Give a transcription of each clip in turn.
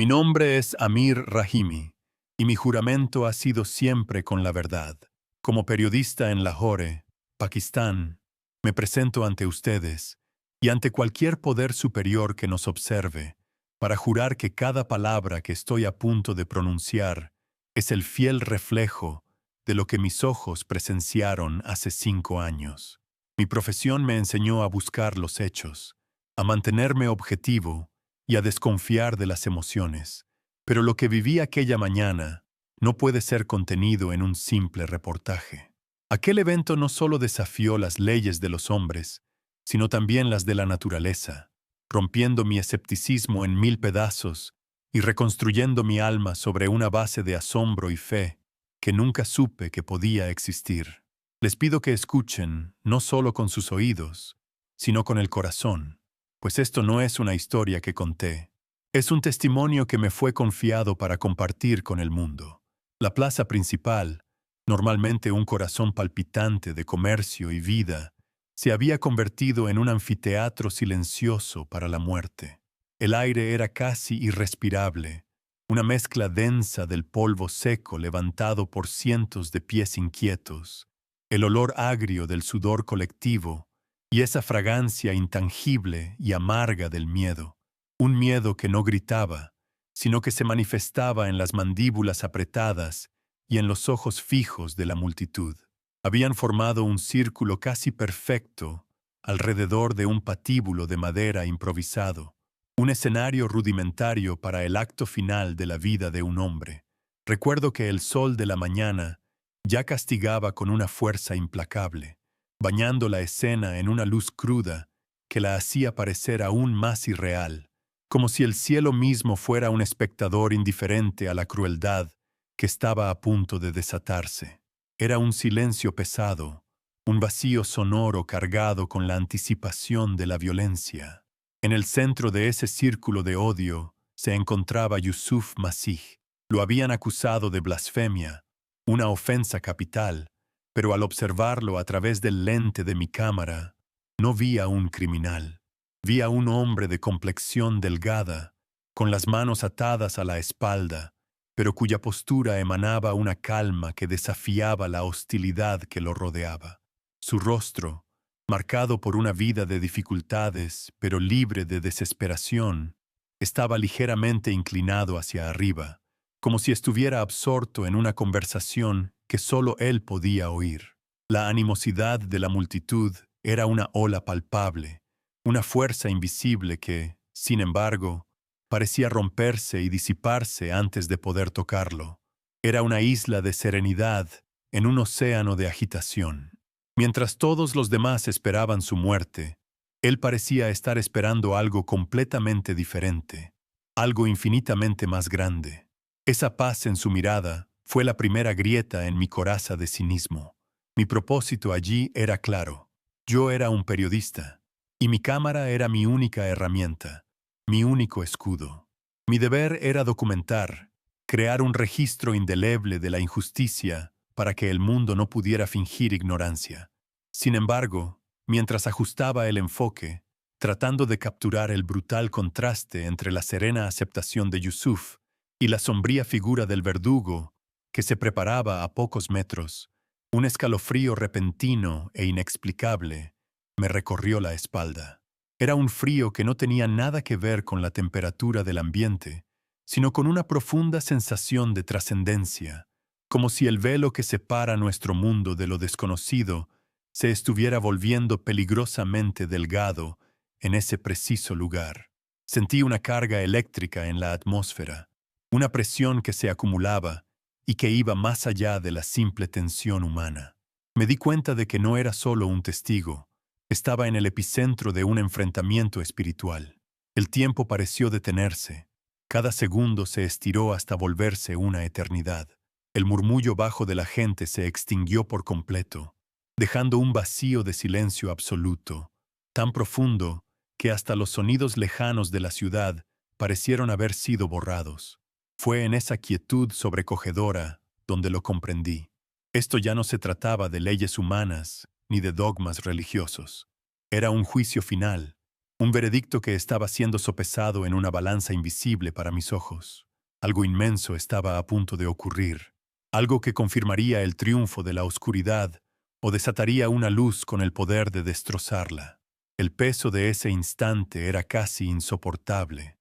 Mi nombre es Amir Rahimi, y mi juramento ha sido siempre con la verdad. Como periodista en Lahore, Pakistán, me presento ante ustedes y ante cualquier poder superior que nos observe, para jurar que cada palabra que estoy a punto de pronunciar es el fiel reflejo de lo que mis ojos presenciaron hace 5 años. Mi profesión me enseñó a buscar los hechos, a mantenerme objetivo y a desconfiar de las emociones, pero lo que viví aquella mañana no puede ser contenido en un simple reportaje. Aquel evento no solo desafió las leyes de los hombres, sino también las de la naturaleza, rompiendo mi escepticismo en 1000 pedazos y reconstruyendo mi alma sobre una base de asombro y fe que nunca supe que podía existir. Les pido que escuchen, no solo con sus oídos, sino con el corazón, pues esto no es una historia que conté. Es un testimonio que me fue confiado para compartir con el mundo. La plaza principal, normalmente un corazón palpitante de comercio y vida, se había convertido en un anfiteatro silencioso para la muerte. El aire era casi irrespirable, una mezcla densa del polvo seco levantado por cientos de pies inquietos, el olor agrio del sudor colectivo y esa fragancia intangible y amarga del miedo. Un miedo que no gritaba, sino que se manifestaba en las mandíbulas apretadas y en los ojos fijos de la multitud. Habían formado un círculo casi perfecto alrededor de un patíbulo de madera improvisado, un escenario rudimentario para el acto final de la vida de un hombre. Recuerdo que el sol de la mañana ya castigaba con una fuerza implacable, bañando la escena en una luz cruda que la hacía parecer aún más irreal, como si el cielo mismo fuera un espectador indiferente a la crueldad que estaba a punto de desatarse. Era un silencio pesado, un vacío sonoro cargado con la anticipación de la violencia. En el centro de ese círculo de odio se encontraba Yusuf Masih. Lo habían acusado de blasfemia, una ofensa capital, pero al observarlo a través del lente de mi cámara, no vi a un criminal. Vi a un hombre de complexión delgada, con las manos atadas a la espalda, pero cuya postura emanaba una calma que desafiaba la hostilidad que lo rodeaba. Su rostro, marcado por una vida de dificultades, pero libre de desesperación, estaba ligeramente inclinado hacia arriba, como si estuviera absorto en una conversación que solo él podía oír. La animosidad de la multitud era una ola palpable, una fuerza invisible que, sin embargo, parecía romperse y disiparse antes de poder tocarlo. Era una isla de serenidad en un océano de agitación. Mientras todos los demás esperaban su muerte, él parecía estar esperando algo completamente diferente, algo infinitamente más grande. Esa paz en su mirada fue la primera grieta en mi coraza de cinismo. Mi propósito allí era claro. Yo era un periodista, y mi cámara era mi única herramienta, mi único escudo. Mi deber era documentar, crear un registro indeleble de la injusticia para que el mundo no pudiera fingir ignorancia. Sin embargo, mientras ajustaba el enfoque, tratando de capturar el brutal contraste entre la serena aceptación de Yusuf y la sombría figura del verdugo que se preparaba a pocos metros, un escalofrío repentino e inexplicable me recorrió la espalda. Era un frío que no tenía nada que ver con la temperatura del ambiente, sino con una profunda sensación de trascendencia, como si el velo que separa nuestro mundo de lo desconocido se estuviera volviendo peligrosamente delgado en ese preciso lugar. Sentí una carga eléctrica en la atmósfera, una presión que se acumulaba y que iba más allá de la simple tensión humana. Me di cuenta de que no era solo un testigo. Estaba en el epicentro de un enfrentamiento espiritual. El tiempo pareció detenerse. Cada segundo se estiró hasta volverse una eternidad. El murmullo bajo de la gente se extinguió por completo, dejando un vacío de silencio absoluto, tan profundo que hasta los sonidos lejanos de la ciudad parecieron haber sido borrados. Fue en esa quietud sobrecogedora donde lo comprendí. Esto ya no se trataba de leyes humanas ni de dogmas religiosos. Era un juicio final, Un veredicto que estaba siendo sopesado en una balanza invisible para mis ojos. Algo inmenso estaba a punto de ocurrir. Algo que confirmaría el triunfo de la oscuridad o desataría una luz con el poder de destrozarla. El peso de ese instante era casi insoportable,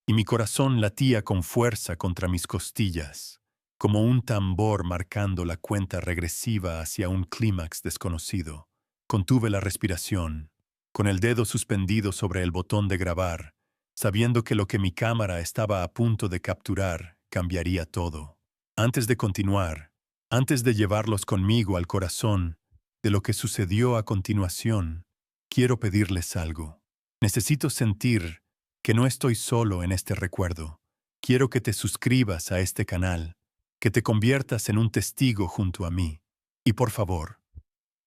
y mi corazón latía con fuerza contra mis costillas, como un tambor marcando la cuenta regresiva hacia un clímax desconocido. Contuve la respiración, con el dedo suspendido sobre el botón de grabar, sabiendo que lo que mi cámara estaba a punto de capturar cambiaría todo. Antes de continuar, antes de llevarlos conmigo al corazón de lo que sucedió a continuación, quiero pedirles algo. Necesito sentir que no estoy solo en este recuerdo. Quiero que te suscribas a este canal, que te conviertas en un testigo junto a mí. Y por favor,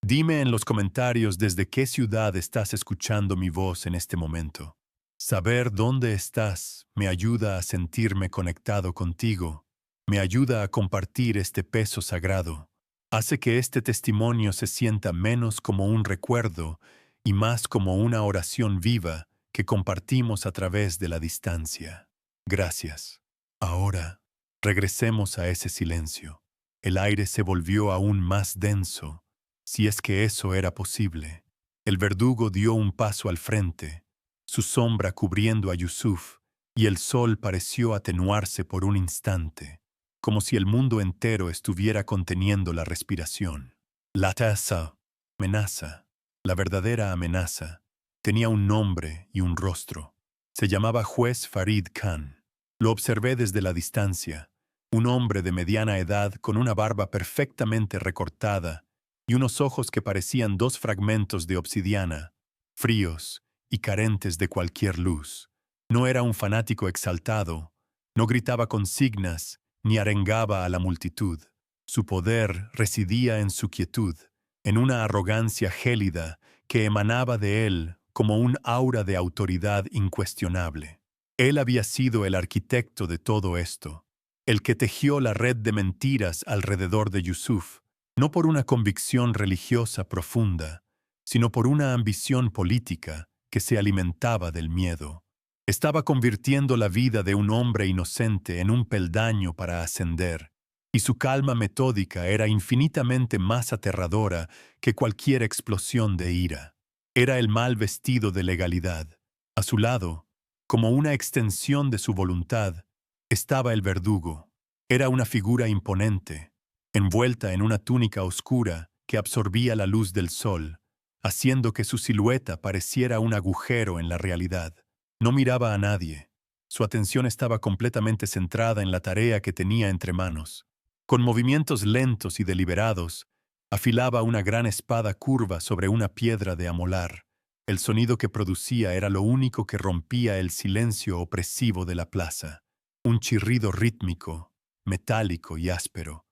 dime en los comentarios desde qué ciudad estás escuchando mi voz en este momento. Saber dónde estás me ayuda a sentirme conectado contigo, me ayuda a compartir este peso sagrado, hace que este testimonio se sienta menos como un recuerdo y más como una oración viva que compartimos a través de la distancia. Gracias. Ahora, regresemos a ese silencio. El aire se volvió aún más denso, si es que eso era posible. El verdugo dio un paso al frente, su sombra cubriendo a Yusuf, y el sol pareció atenuarse por un instante, como si el mundo entero estuviera conteniendo la respiración. La taza, amenaza, la verdadera amenaza, tenía un nombre y un rostro. Se llamaba Juez Farid Khan. Lo observé desde la distancia, un hombre de mediana edad con una barba perfectamente recortada y unos ojos que parecían dos fragmentos de obsidiana, fríos y carentes de cualquier luz. No era un fanático exaltado, no gritaba consignas ni arengaba a la multitud. Su poder residía en su quietud, en una arrogancia gélida que emanaba de él como un aura de autoridad incuestionable. Él había sido el arquitecto de todo esto, el que tejió la red de mentiras alrededor de Yusuf, no por una convicción religiosa profunda, sino por una ambición política que se alimentaba del miedo. Estaba convirtiendo la vida de un hombre inocente en un peldaño para ascender, y su calma metódica era infinitamente más aterradora que cualquier explosión de ira. Era el mal vestido de legalidad. A su lado, como una extensión de su voluntad, estaba el verdugo. Era una figura imponente, envuelta en una túnica oscura que absorbía la luz del sol, haciendo que su silueta pareciera un agujero en la realidad. No miraba a nadie. Su atención estaba completamente centrada en la tarea que tenía entre manos. Con movimientos lentos y deliberados, afilaba una gran espada curva sobre una piedra de amolar. El sonido que producía era lo único que rompía el silencio opresivo de la plaza. Un chirrido rítmico, metálico y áspero.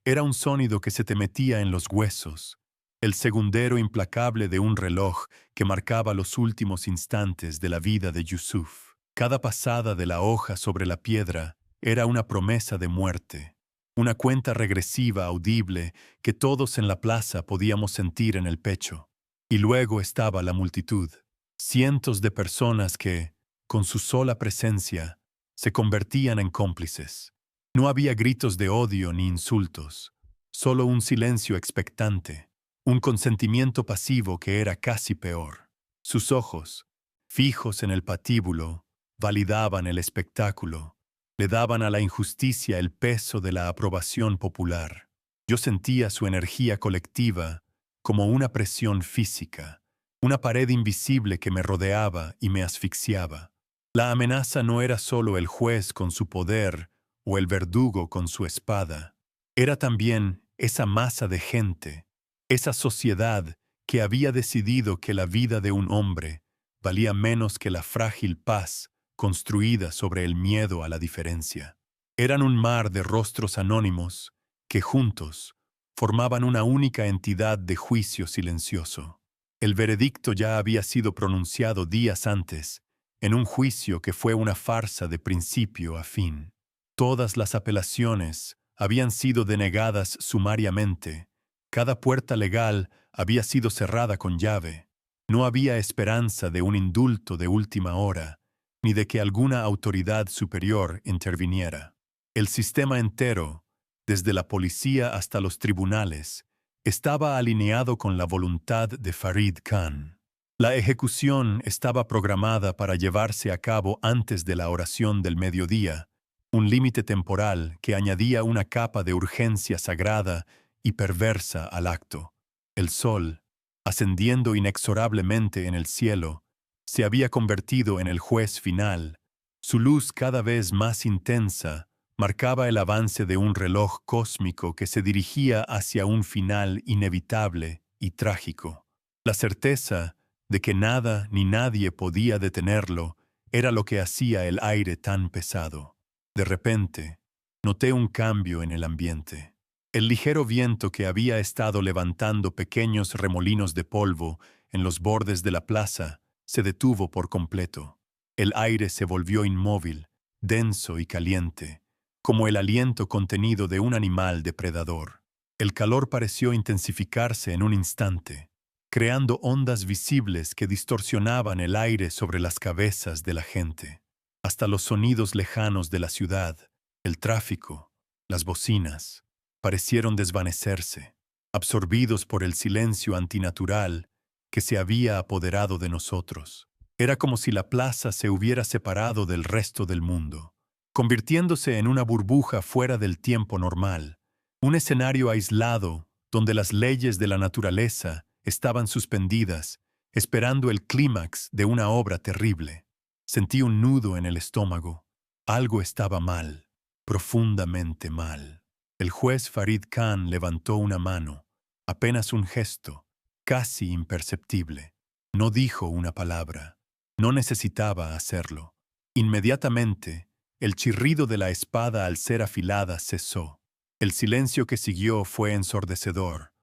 Era un sonido que se te metía en los huesos, el segundero implacable de un reloj que marcaba los últimos instantes de la vida de Yusuf. Cada pasada de la hoja sobre la piedra era una promesa de muerte, una cuenta regresiva audible que todos en la plaza podíamos sentir en el pecho. Y luego estaba la multitud, cientos de personas que, con su sola presencia, se convertían en cómplices. No había gritos de odio ni insultos, solo un silencio expectante, un consentimiento pasivo que era casi peor. Sus ojos, fijos en el patíbulo, validaban el espectáculo, le daban a la injusticia el peso de la aprobación popular. Yo sentía su energía colectiva como una presión física, una pared invisible que me rodeaba y me asfixiaba. La amenaza no era solo el juez con su poder o el verdugo con su espada. Era también esa masa de gente, esa sociedad que había decidido que la vida de un hombre valía menos que la frágil paz construida sobre el miedo a la diferencia. Eran un mar de rostros anónimos que juntos formaban una única entidad de juicio silencioso. El veredicto ya había sido pronunciado días antes, en un juicio que fue una farsa de principio a fin. Todas las apelaciones habían sido denegadas sumariamente. Cada puerta legal había sido cerrada con llave. No había esperanza de un indulto de última hora, ni de que alguna autoridad superior interviniera. El sistema entero, desde la policía hasta los tribunales, estaba alineado con la voluntad de Farid Khan. La ejecución estaba programada para llevarse a cabo antes de la oración del mediodía, un límite temporal que añadía una capa de urgencia sagrada y perversa al acto. El sol, ascendiendo inexorablemente en el cielo, se había convertido en el juez final. Su luz cada vez más intensa marcaba el avance de un reloj cósmico que se dirigía hacia un final inevitable y trágico. La certeza de que nada ni nadie podía detenerlo era lo que hacía el aire tan pesado. De repente, noté un cambio en el ambiente. El ligero viento que había estado levantando pequeños remolinos de polvo en los bordes de la plaza se detuvo por completo. El aire se volvió inmóvil, denso y caliente, como el aliento contenido de un animal depredador. El calor pareció intensificarse en un instante, creando ondas visibles que distorsionaban el aire sobre las cabezas de la gente. Hasta los sonidos lejanos de la ciudad, el tráfico, las bocinas, parecieron desvanecerse, absorbidos por el silencio antinatural que se había apoderado de nosotros. Era como si la plaza se hubiera separado del resto del mundo, convirtiéndose en una burbuja fuera del tiempo normal, un escenario aislado donde las leyes de la naturaleza estaban suspendidas, esperando el clímax de una obra terrible. Sentí un nudo en el estómago. Algo estaba mal, profundamente mal. El juez Farid Khan levantó una mano, apenas un gesto, casi imperceptible. No dijo una palabra. No necesitaba hacerlo. Inmediatamente, el chirrido de la espada al ser afilada cesó. El silencio que siguió fue ensordecedor.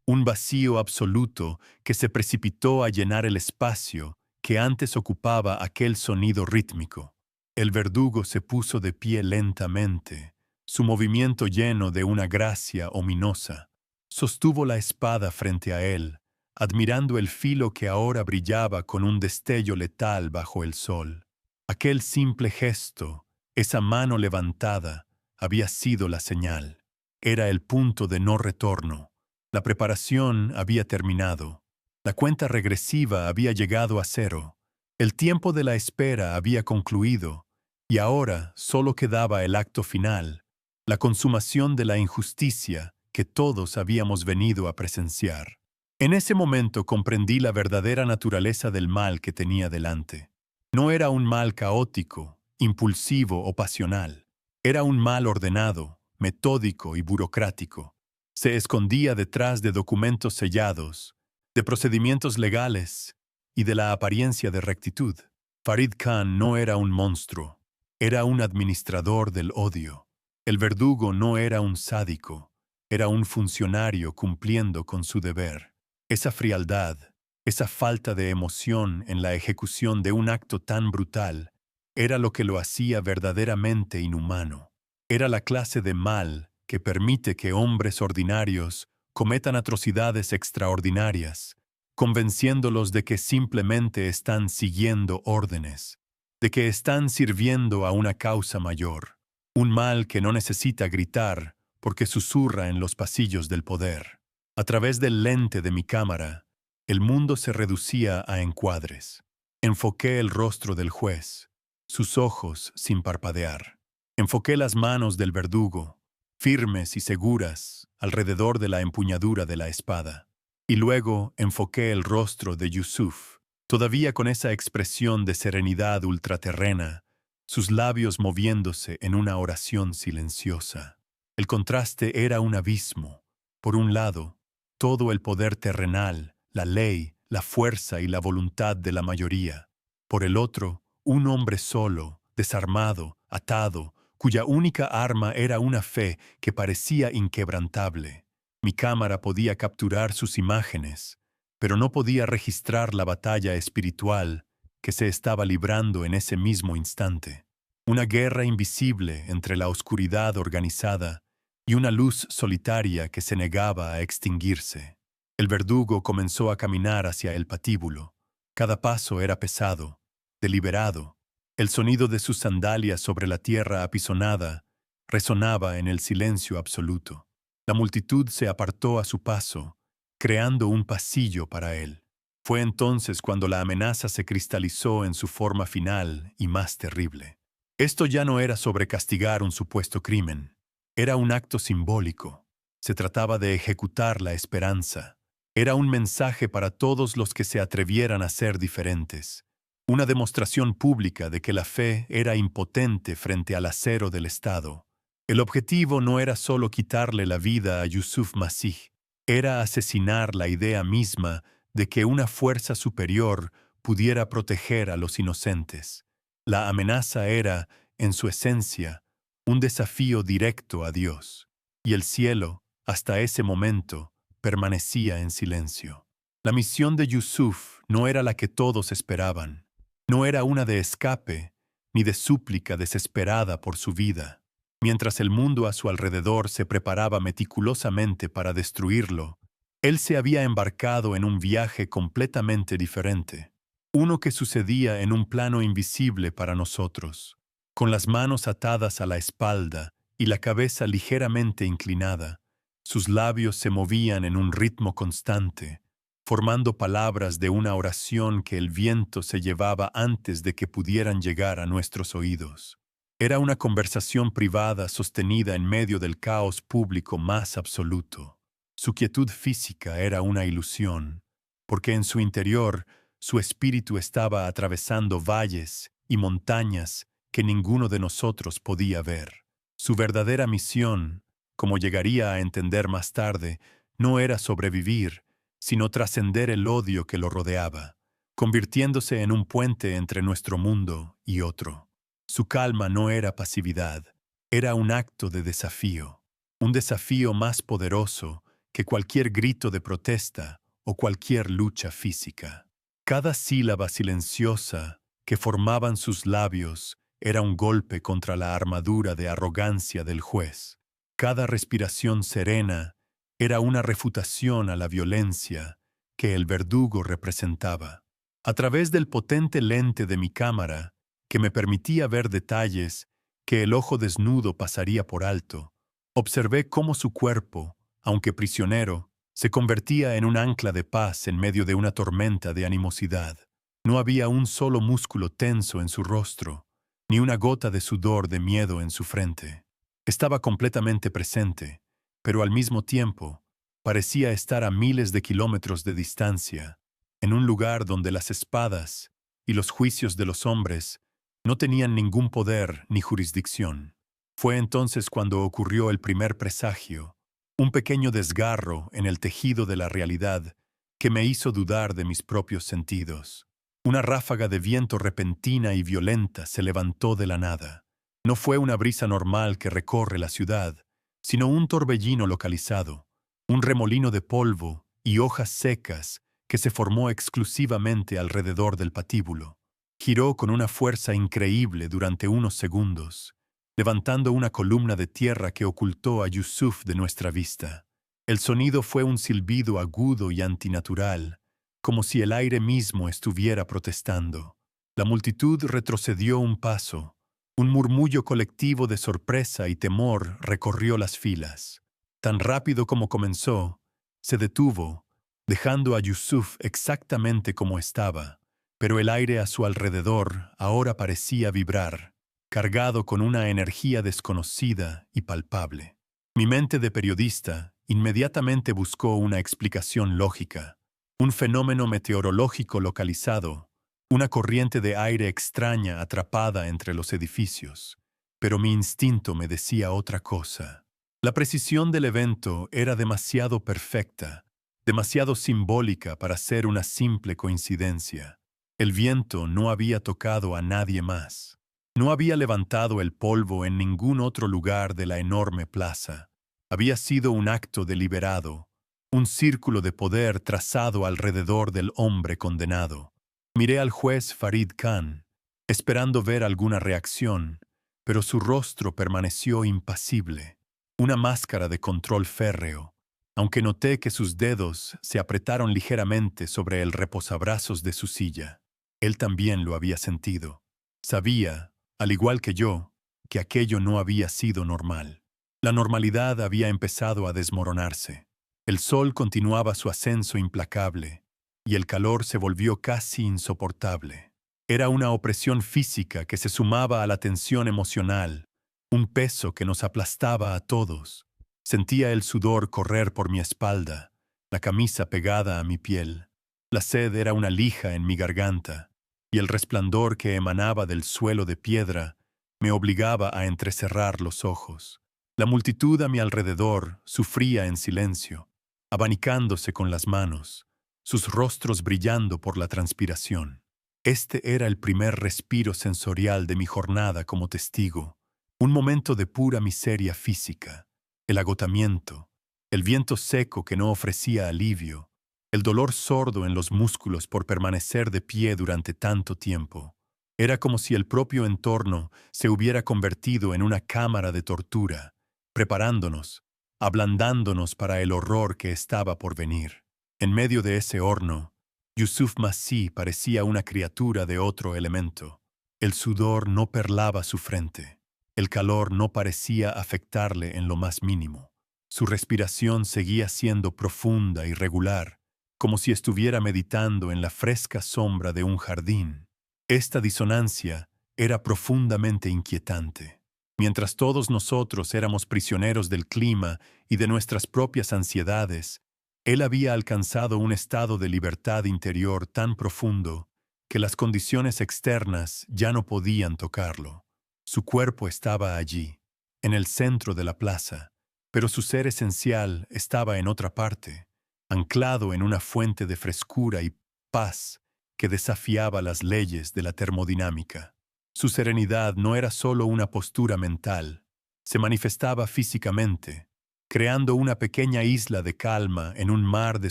Un vacío absoluto que se precipitó a llenar el espacio que antes ocupaba aquel sonido rítmico. El verdugo se puso de pie lentamente, su movimiento lleno de una gracia ominosa. Sostuvo la espada frente a él, admirando el filo que ahora brillaba con un destello letal bajo el sol. Aquel simple gesto, esa mano levantada, había sido la señal. Era el punto de no retorno. La preparación había terminado. La cuenta regresiva había llegado a cero. El tiempo de la espera había concluido, y ahora solo quedaba el acto final, la consumación de la injusticia que todos habíamos venido a presenciar. En ese momento comprendí la verdadera naturaleza del mal que tenía delante. No era un mal caótico, impulsivo o pasional. Era un mal ordenado, metódico y burocrático. Se escondía detrás de documentos sellados, de procedimientos legales y de la apariencia de rectitud. Farid Khan no era un monstruo, era un administrador del odio. El verdugo no era un sádico, era un funcionario cumpliendo con su deber. Esa frialdad, esa falta de emoción en la ejecución de un acto tan brutal, era lo que lo hacía verdaderamente inhumano. Era la clase de mal que permite que hombres ordinarios cometan atrocidades extraordinarias, convenciéndolos de que simplemente están siguiendo órdenes, de que están sirviendo a una causa mayor. Un mal que no necesita gritar porque susurra en los pasillos del poder. A través del lente de mi cámara, el mundo se reducía a encuadres. Enfoqué el rostro del juez, sus ojos sin parpadear. Enfoqué las manos del verdugo, firmes y seguras, alrededor de la empuñadura de la espada. Y luego enfoqué el rostro de Yusuf, todavía con esa expresión de serenidad ultraterrena, sus labios moviéndose en una oración silenciosa. El contraste era un abismo. Por un lado, todo el poder terrenal, la ley, la fuerza y la voluntad de la mayoría. Por el otro, un hombre solo, desarmado, atado, cuya única arma era una fe que parecía inquebrantable. Mi cámara podía capturar sus imágenes, pero no podía registrar la batalla espiritual que se estaba librando en ese mismo instante. Una guerra invisible entre la oscuridad organizada y una luz solitaria que se negaba a extinguirse. El verdugo comenzó a caminar hacia el patíbulo. Cada paso era pesado, deliberado. El sonido de sus sandalias sobre la tierra apisonada resonaba en el silencio absoluto. La multitud se apartó a su paso, creando un pasillo para él. Fue entonces cuando la amenaza se cristalizó en su forma final y más terrible. Esto ya no era sobre castigar un supuesto crimen. Era un acto simbólico. Se trataba de ejecutar la esperanza. Era un mensaje para todos los que se atrevieran a ser diferentes. Una demostración pública de que la fe era impotente frente al acero del Estado. El objetivo no era solo quitarle la vida a Yusuf Masih, era asesinar la idea misma de que una fuerza superior pudiera proteger a los inocentes. La amenaza era, en su esencia, un desafío directo a Dios. Y el cielo, hasta ese momento, permanecía en silencio. La misión de Yusuf no era la que todos esperaban. No era una de escape, ni de súplica desesperada por su vida. Mientras el mundo a su alrededor se preparaba meticulosamente para destruirlo, él se había embarcado en un viaje completamente diferente, uno que sucedía en un plano invisible para nosotros, con las manos atadas a la espalda y la cabeza ligeramente inclinada. Sus labios se movían en un ritmo constante, formando palabras de una oración que el viento se llevaba antes de que pudieran llegar a nuestros oídos. Era una conversación privada sostenida en medio del caos público más absoluto. Su quietud física era una ilusión, porque en su interior su espíritu estaba atravesando valles y montañas que ninguno de nosotros podía ver. Su verdadera misión, como llegaría a entender más tarde, no era sobrevivir, sino trascender el odio que lo rodeaba, convirtiéndose en un puente entre nuestro mundo y otro. Su calma no era pasividad, era un acto de desafío, un desafío más poderoso que cualquier grito de protesta o cualquier lucha física. Cada sílaba silenciosa que formaban sus labios era un golpe contra la armadura de arrogancia del juez. Cada respiración serena era una refutación a la violencia que el verdugo representaba. A través del potente lente de mi cámara, que me permitía ver detalles que el ojo desnudo pasaría por alto, observé cómo su cuerpo, aunque prisionero, se convertía en un ancla de paz en medio de una tormenta de animosidad. No había un solo músculo tenso en su rostro, ni una gota de sudor de miedo en su frente. Estaba completamente presente, pero al mismo tiempo parecía estar a miles de kilómetros de distancia, en un lugar donde las espadas y los juicios de los hombres no tenían ningún poder ni jurisdicción. Fue entonces cuando ocurrió el primer presagio, un pequeño desgarro en el tejido de la realidad que me hizo dudar de mis propios sentidos. Una ráfaga de viento repentina y violenta se levantó de la nada. No fue una brisa normal que recorre la ciudad, sino un torbellino localizado, un remolino de polvo y hojas secas que se formó exclusivamente alrededor del patíbulo. Giró con una fuerza increíble durante unos segundos, levantando una columna de tierra que ocultó a Yusuf de nuestra vista. El sonido fue un silbido agudo y antinatural, como si el aire mismo estuviera protestando. La multitud retrocedió un paso. Un murmullo colectivo de sorpresa y temor recorrió las filas. Tan rápido como comenzó, se detuvo, dejando a Yusuf exactamente como estaba, pero el aire a su alrededor ahora parecía vibrar, cargado con una energía desconocida y palpable. Mi mente de periodista inmediatamente buscó una explicación lógica, un fenómeno meteorológico localizado, una corriente de aire extraña atrapada entre los edificios. Pero mi instinto me decía otra cosa. La precisión del evento era demasiado perfecta, demasiado simbólica para ser una simple coincidencia. El viento no había tocado a nadie más. No había levantado el polvo en ningún otro lugar de la enorme plaza. Había sido un acto deliberado, un círculo de poder trazado alrededor del hombre condenado. Miré al juez Farid Khan, esperando ver alguna reacción, pero su rostro permaneció impasible, una máscara de control férreo. aunque noté que sus dedos se apretaron ligeramente sobre el reposabrazos de su silla. Él también lo había sentido. Sabía, al igual que yo, que aquello no había sido normal. La normalidad había empezado a desmoronarse. El sol continuaba su ascenso implacable, y el calor se volvió casi insoportable. Era una opresión física que se sumaba a la tensión emocional, un peso que nos aplastaba a todos. Sentía el sudor correr por mi espalda, la camisa pegada a mi piel. La sed era una lija en mi garganta, y el resplandor que emanaba del suelo de piedra me obligaba a entrecerrar los ojos. La multitud a mi alrededor sufría en silencio, abanicándose con las manos, sus rostros brillando por la transpiración. Este era el primer respiro sensorial de mi jornada como testigo, un momento de pura miseria física, el agotamiento, el viento seco que no ofrecía alivio, el dolor sordo en los músculos por permanecer de pie durante tanto tiempo. Era como si el propio entorno se hubiera convertido en una cámara de tortura, preparándonos, ablandándonos para el horror que estaba por venir. En medio de ese horno, Yusuf Masih parecía una criatura de otro elemento. El sudor no perlaba su frente. El calor no parecía afectarle en lo más mínimo. Su respiración seguía siendo profunda y regular, como si estuviera meditando en la fresca sombra de un jardín. Esta disonancia era profundamente inquietante. Mientras todos nosotros éramos prisioneros del clima y de nuestras propias ansiedades, él había alcanzado un estado de libertad interior tan profundo que las condiciones externas ya no podían tocarlo. Su cuerpo estaba allí, en el centro de la plaza, pero su ser esencial estaba en otra parte, anclado en una fuente de frescura y paz que desafiaba las leyes de la termodinámica. Su serenidad no era solo una postura mental, se manifestaba físicamente, creando una pequeña isla de calma en un mar de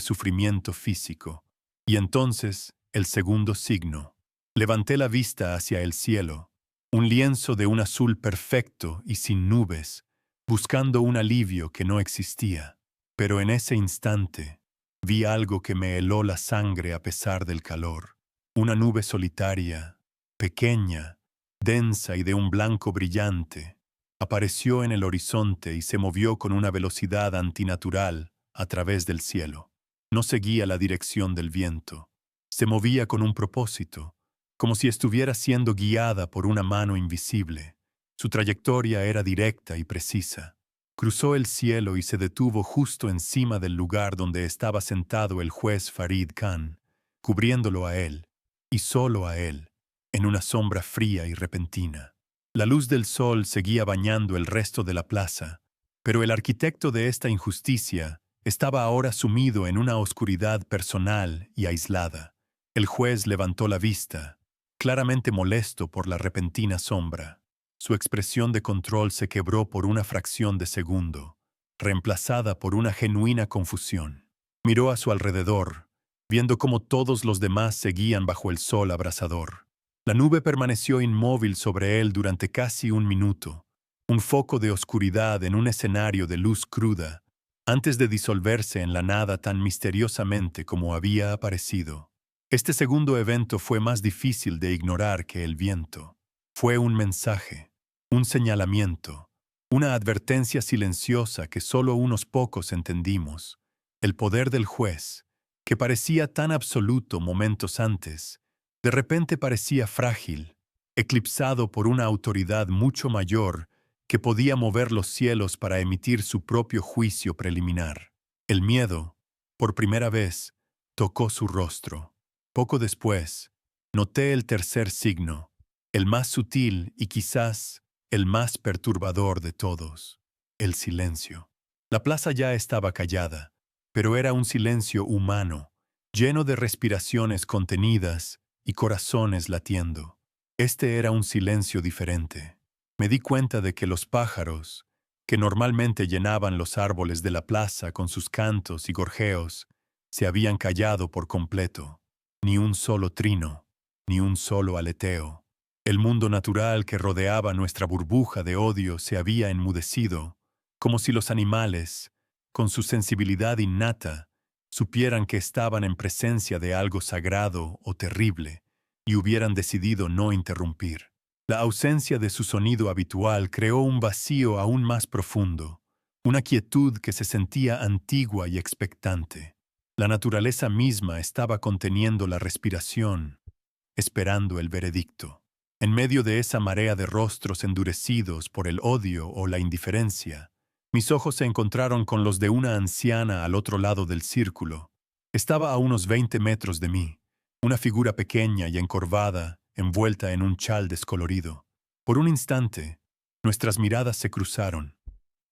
sufrimiento físico. Y entonces, el segundo signo. Levanté la vista hacia el cielo, un lienzo de un azul perfecto y sin nubes, buscando un alivio que no existía. Pero en ese instante, vi algo que me heló la sangre a pesar del calor. Una nube solitaria, pequeña, densa y de un blanco brillante, apareció en el horizonte y se movió con una velocidad antinatural a través del cielo. No seguía la dirección del viento. Se movía con un propósito, como si estuviera siendo guiada por una mano invisible. Su trayectoria era directa y precisa. Cruzó el cielo y se detuvo justo encima del lugar donde estaba sentado el juez Farid Khan, cubriéndolo a él, y solo a él, en una sombra fría y repentina. La luz del sol seguía bañando el resto de la plaza, pero el arquitecto de esta injusticia estaba ahora sumido en una oscuridad personal y aislada. El juez levantó la vista, claramente molesto por la repentina sombra. Su expresión de control se quebró por una fracción de segundo, reemplazada por una genuina confusión. Miró a su alrededor, viendo cómo todos los demás seguían bajo el sol abrasador. La nube permaneció inmóvil sobre él durante casi un minuto, un foco de oscuridad en un escenario de luz cruda, antes de disolverse en la nada tan misteriosamente como había aparecido. Este segundo evento fue más difícil de ignorar que el viento. Fue un mensaje, un señalamiento, una advertencia silenciosa que solo unos pocos entendimos. El poder del juez, que parecía tan absoluto momentos antes, de repente parecía frágil, eclipsado por una autoridad mucho mayor que podía mover los cielos para emitir su propio juicio preliminar. El miedo, por primera vez, tocó su rostro. Poco después, noté el tercer signo, el más sutil y quizás el más perturbador de todos, el silencio. La plaza ya estaba callada, pero era un silencio humano, lleno de respiraciones contenidas y corazones latiendo. Este era un silencio diferente. Me di cuenta de que los pájaros, que normalmente llenaban los árboles de la plaza con sus cantos y gorjeos, se habían callado por completo. Ni un solo trino, ni un solo aleteo. El mundo natural que rodeaba nuestra burbuja de odio se había enmudecido, como si los animales, con su sensibilidad innata, supieran que estaban en presencia de algo sagrado o terrible y hubieran decidido no interrumpir. La ausencia de su sonido habitual creó un vacío aún más profundo, una quietud que se sentía antigua y expectante. La naturaleza misma estaba conteniendo la respiración, esperando el veredicto. En medio de esa marea de rostros endurecidos por el odio o la indiferencia, mis ojos se encontraron con los de una anciana al otro lado del círculo. Estaba a unos 20 metros de mí, una figura pequeña y encorvada, envuelta en un chal descolorido. Por un instante, nuestras miradas se cruzaron,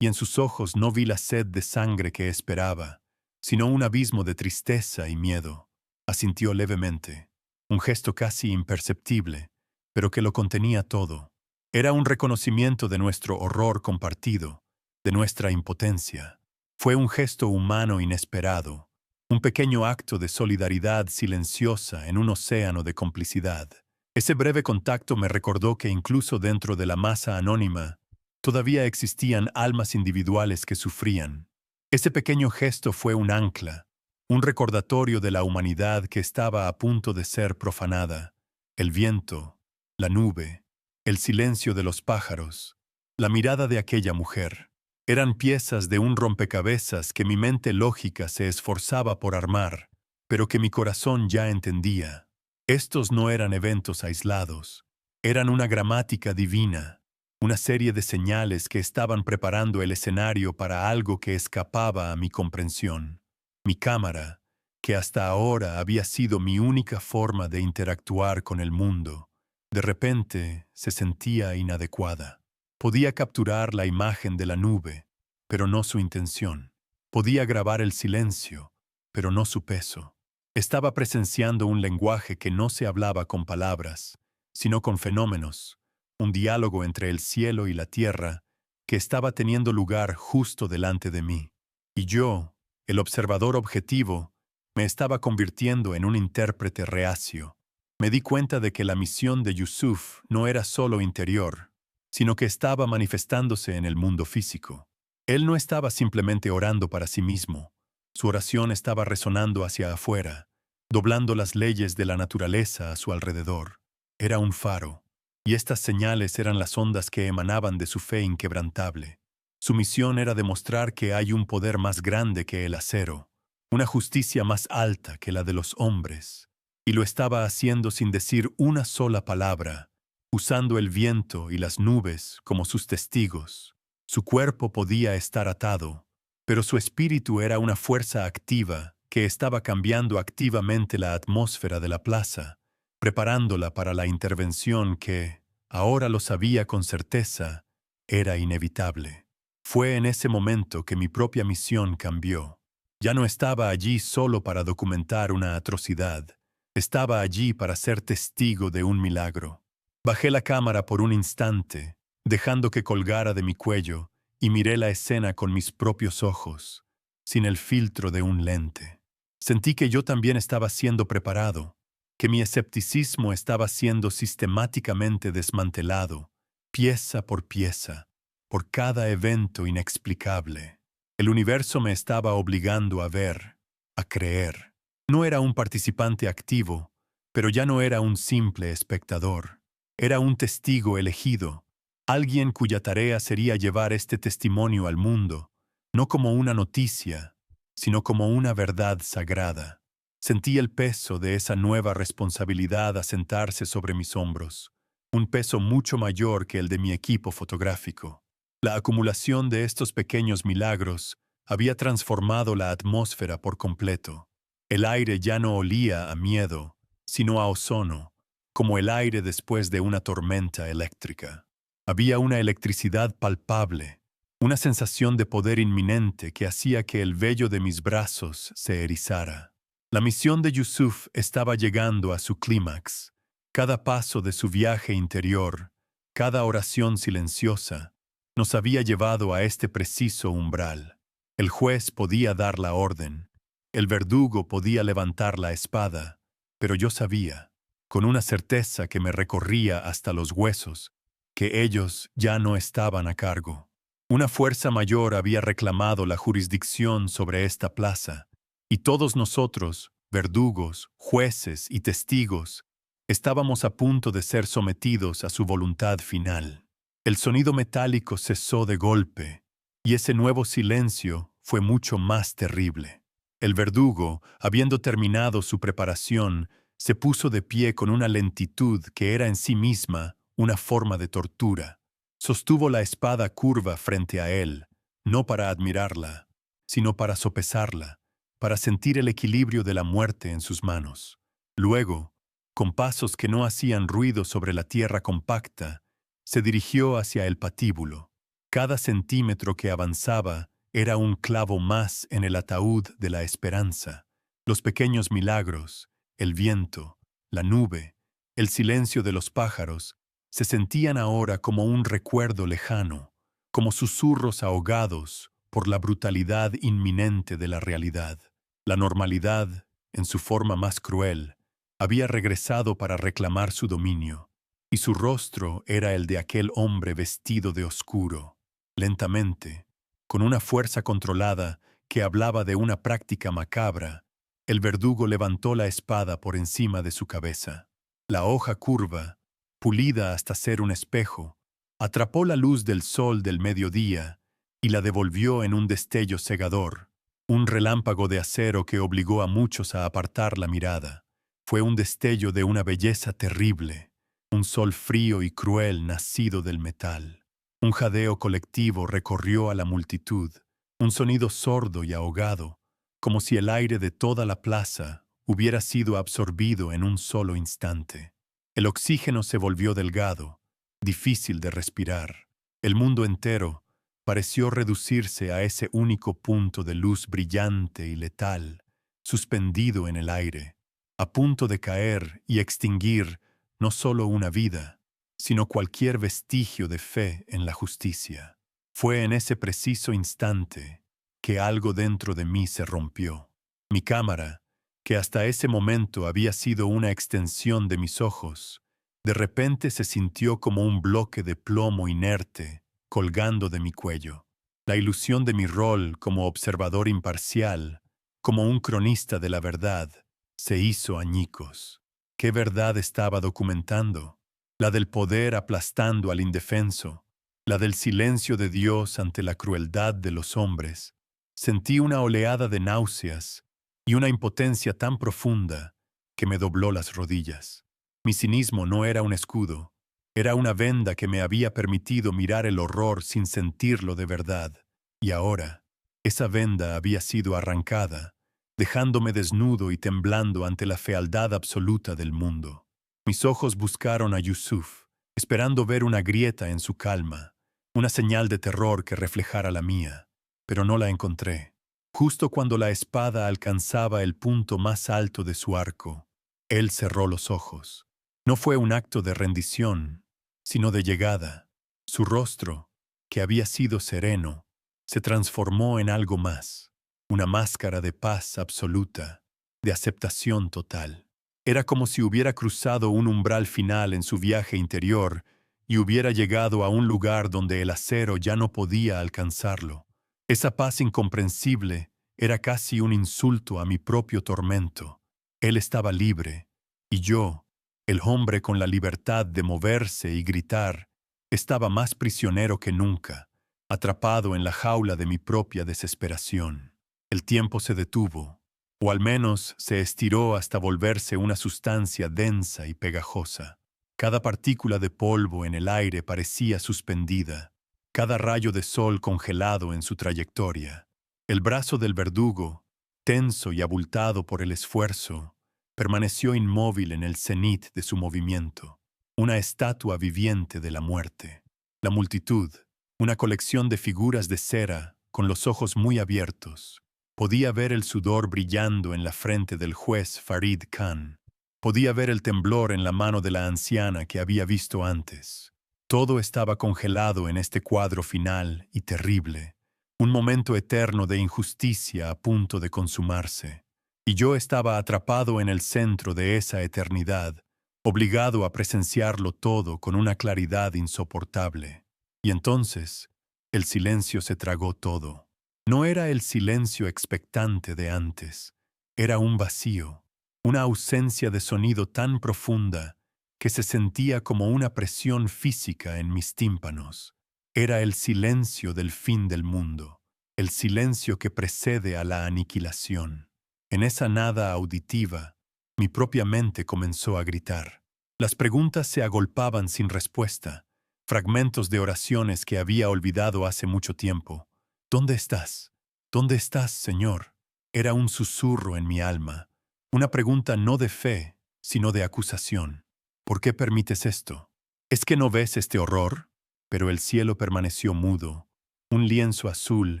y en sus ojos no vi la sed de sangre que esperaba, sino un abismo de tristeza y miedo. Asintió levemente, un gesto casi imperceptible, pero que lo contenía todo. Era un reconocimiento de nuestro horror compartido, de nuestra impotencia. Fue un gesto humano inesperado, un pequeño acto de solidaridad silenciosa en un océano de complicidad. Ese breve contacto me recordó que incluso dentro de la masa anónima, todavía existían almas individuales que sufrían. Ese pequeño gesto fue un ancla, un recordatorio de la humanidad que estaba a punto de ser profanada. El viento, la nube, el silencio de los pájaros, la mirada de aquella mujer. Eran piezas de un rompecabezas que mi mente lógica se esforzaba por armar, pero que mi corazón ya entendía. Estos no eran eventos aislados, eran una gramática divina, una serie de señales que estaban preparando el escenario para algo que escapaba a mi comprensión. Mi cámara, que hasta ahora había sido mi única forma de interactuar con el mundo, de repente se sentía inadecuada. Podía capturar la imagen de la nube, pero no su intención. Podía grabar el silencio, pero no su peso. Estaba presenciando un lenguaje que no se hablaba con palabras, sino con fenómenos, un diálogo entre el cielo y la tierra que estaba teniendo lugar justo delante de mí. Y yo, el observador objetivo, me estaba convirtiendo en un intérprete reacio. Me di cuenta de que la misión de Yusuf no era solo interior, sino que estaba manifestándose en el mundo físico. Él no estaba simplemente orando para sí mismo. Su oración estaba resonando hacia afuera, doblando las leyes de la naturaleza a su alrededor. Era un faro, y estas señales eran las ondas que emanaban de su fe inquebrantable. Su misión era demostrar que hay un poder más grande que el acero, una justicia más alta que la de los hombres, y lo estaba haciendo sin decir una sola palabra, usando el viento y las nubes como sus testigos. Su cuerpo podía estar atado, pero su espíritu era una fuerza activa que estaba cambiando activamente la atmósfera de la plaza, preparándola para la intervención que, ahora lo sabía con certeza, era inevitable. Fue en ese momento que mi propia misión cambió. Ya no estaba allí solo para documentar una atrocidad, estaba allí para ser testigo de un milagro. Bajé la cámara por un instante, dejando que colgara de mi cuello, y miré la escena con mis propios ojos, sin el filtro de un lente. Sentí que yo también estaba siendo preparado, que mi escepticismo estaba siendo sistemáticamente desmantelado, pieza por pieza, por cada evento inexplicable. El universo me estaba obligando a ver, a creer. No era un participante activo, pero ya no era un simple espectador. Era un testigo elegido, alguien cuya tarea sería llevar este testimonio al mundo, no como una noticia, sino como una verdad sagrada. Sentí el peso de esa nueva responsabilidad asentarse sobre mis hombros, un peso mucho mayor que el de mi equipo fotográfico. La acumulación de estos pequeños milagros había transformado la atmósfera por completo. El aire ya no olía a miedo, sino a ozono, como el aire después de una tormenta eléctrica. Había una electricidad palpable, una sensación de poder inminente que hacía que el vello de mis brazos se erizara. La misión de Yusuf estaba llegando a su clímax. Cada paso de su viaje interior, cada oración silenciosa, nos había llevado a este preciso umbral. El juez podía dar la orden, el verdugo podía levantar la espada, pero yo sabía, con una certeza que me recorría hasta los huesos, que ellos ya no estaban a cargo. Una fuerza mayor había reclamado la jurisdicción sobre esta plaza, y todos nosotros, verdugos, jueces y testigos, estábamos a punto de ser sometidos a su voluntad final. El sonido metálico cesó de golpe, y ese nuevo silencio fue mucho más terrible. El verdugo, habiendo terminado su preparación, se puso de pie con una lentitud que era en sí misma una forma de tortura. Sostuvo la espada curva frente a él, no para admirarla, sino para sopesarla, para sentir el equilibrio de la muerte en sus manos. Luego, con pasos que no hacían ruido sobre la tierra compacta, se dirigió hacia el patíbulo. Cada centímetro que avanzaba era un clavo más en el ataúd de la esperanza. Los pequeños milagros, el viento, la nube, el silencio de los pájaros, se sentían ahora como un recuerdo lejano, como susurros ahogados por la brutalidad inminente de la realidad. La normalidad, en su forma más cruel, había regresado para reclamar su dominio, y su rostro era el de aquel hombre vestido de oscuro. Lentamente, con una fuerza controlada que hablaba de una práctica macabra, el verdugo levantó la espada por encima de su cabeza. La hoja curva, pulida hasta ser un espejo, atrapó la luz del sol del mediodía y la devolvió en un destello cegador, un relámpago de acero que obligó a muchos a apartar la mirada. Fue un destello de una belleza terrible, un sol frío y cruel nacido del metal. Un jadeo colectivo recorrió a la multitud, un sonido sordo y ahogado, como si el aire de toda la plaza hubiera sido absorbido en un solo instante. El oxígeno se volvió delgado, difícil de respirar. El mundo entero pareció reducirse a ese único punto de luz brillante y letal, suspendido en el aire, a punto de caer y extinguir no solo una vida, sino cualquier vestigio de fe en la justicia. Fue en ese preciso instante que algo dentro de mí se rompió. Mi cámara, que hasta ese momento había sido una extensión de mis ojos, de repente se sintió como un bloque de plomo inerte colgando de mi cuello. La ilusión de mi rol como observador imparcial, como un cronista de la verdad, se hizo añicos. ¿Qué verdad estaba documentando? La del poder aplastando al indefenso, la del silencio de Dios ante la crueldad de los hombres. Sentí una oleada de náuseas y una impotencia tan profunda que me dobló las rodillas. Mi cinismo no era un escudo, era una venda que me había permitido mirar el horror sin sentirlo de verdad. Y ahora, esa venda había sido arrancada, dejándome desnudo y temblando ante la fealdad absoluta del mundo. Mis ojos buscaron a Yusuf, esperando ver una grieta en su calma, una señal de terror que reflejara la mía, pero no la encontré. Justo cuando la espada alcanzaba el punto más alto de su arco, él cerró los ojos. No fue un acto de rendición, sino de llegada. Su rostro, que había sido sereno, se transformó en algo más, una máscara de paz absoluta, de aceptación total. Era como si hubiera cruzado un umbral final en su viaje interior y hubiera llegado a un lugar donde el acero ya no podía alcanzarlo. Esa paz incomprensible era casi un insulto a mi propio tormento. Él estaba libre, y yo, el hombre con la libertad de moverse y gritar, estaba más prisionero que nunca, atrapado en la jaula de mi propia desesperación. El tiempo se detuvo, o al menos se estiró hasta volverse una sustancia densa y pegajosa. Cada partícula de polvo en el aire parecía suspendida, cada rayo de sol congelado en su trayectoria. El brazo del verdugo, tenso y abultado por el esfuerzo, permaneció inmóvil en el cenit de su movimiento, una estatua viviente de la muerte. La multitud, una colección de figuras de cera con los ojos muy abiertos, podía ver el sudor brillando en la frente del juez Farid Khan. Podía ver el temblor en la mano de la anciana que había visto antes. Todo estaba congelado en este cuadro final y terrible, un momento eterno de injusticia a punto de consumarse. Y yo estaba atrapado en el centro de esa eternidad, obligado a presenciarlo todo con una claridad insoportable. Y entonces, El silencio se tragó todo. No era el silencio expectante de antes. Era un vacío, una ausencia de sonido tan profunda que se sentía como una presión física en mis tímpanos. Era el silencio del fin del mundo, el silencio que precede a la aniquilación. En esa nada auditiva, mi propia mente comenzó a gritar. Las preguntas se agolpaban sin respuesta, fragmentos de oraciones que había olvidado hace mucho tiempo. ¿Dónde estás? ¿Dónde estás, Señor? Era un susurro en mi alma, una pregunta no de fe, sino de acusación. ¿Por qué permites esto? ¿Es que no ves este horror? Pero el cielo permaneció mudo, un lienzo azul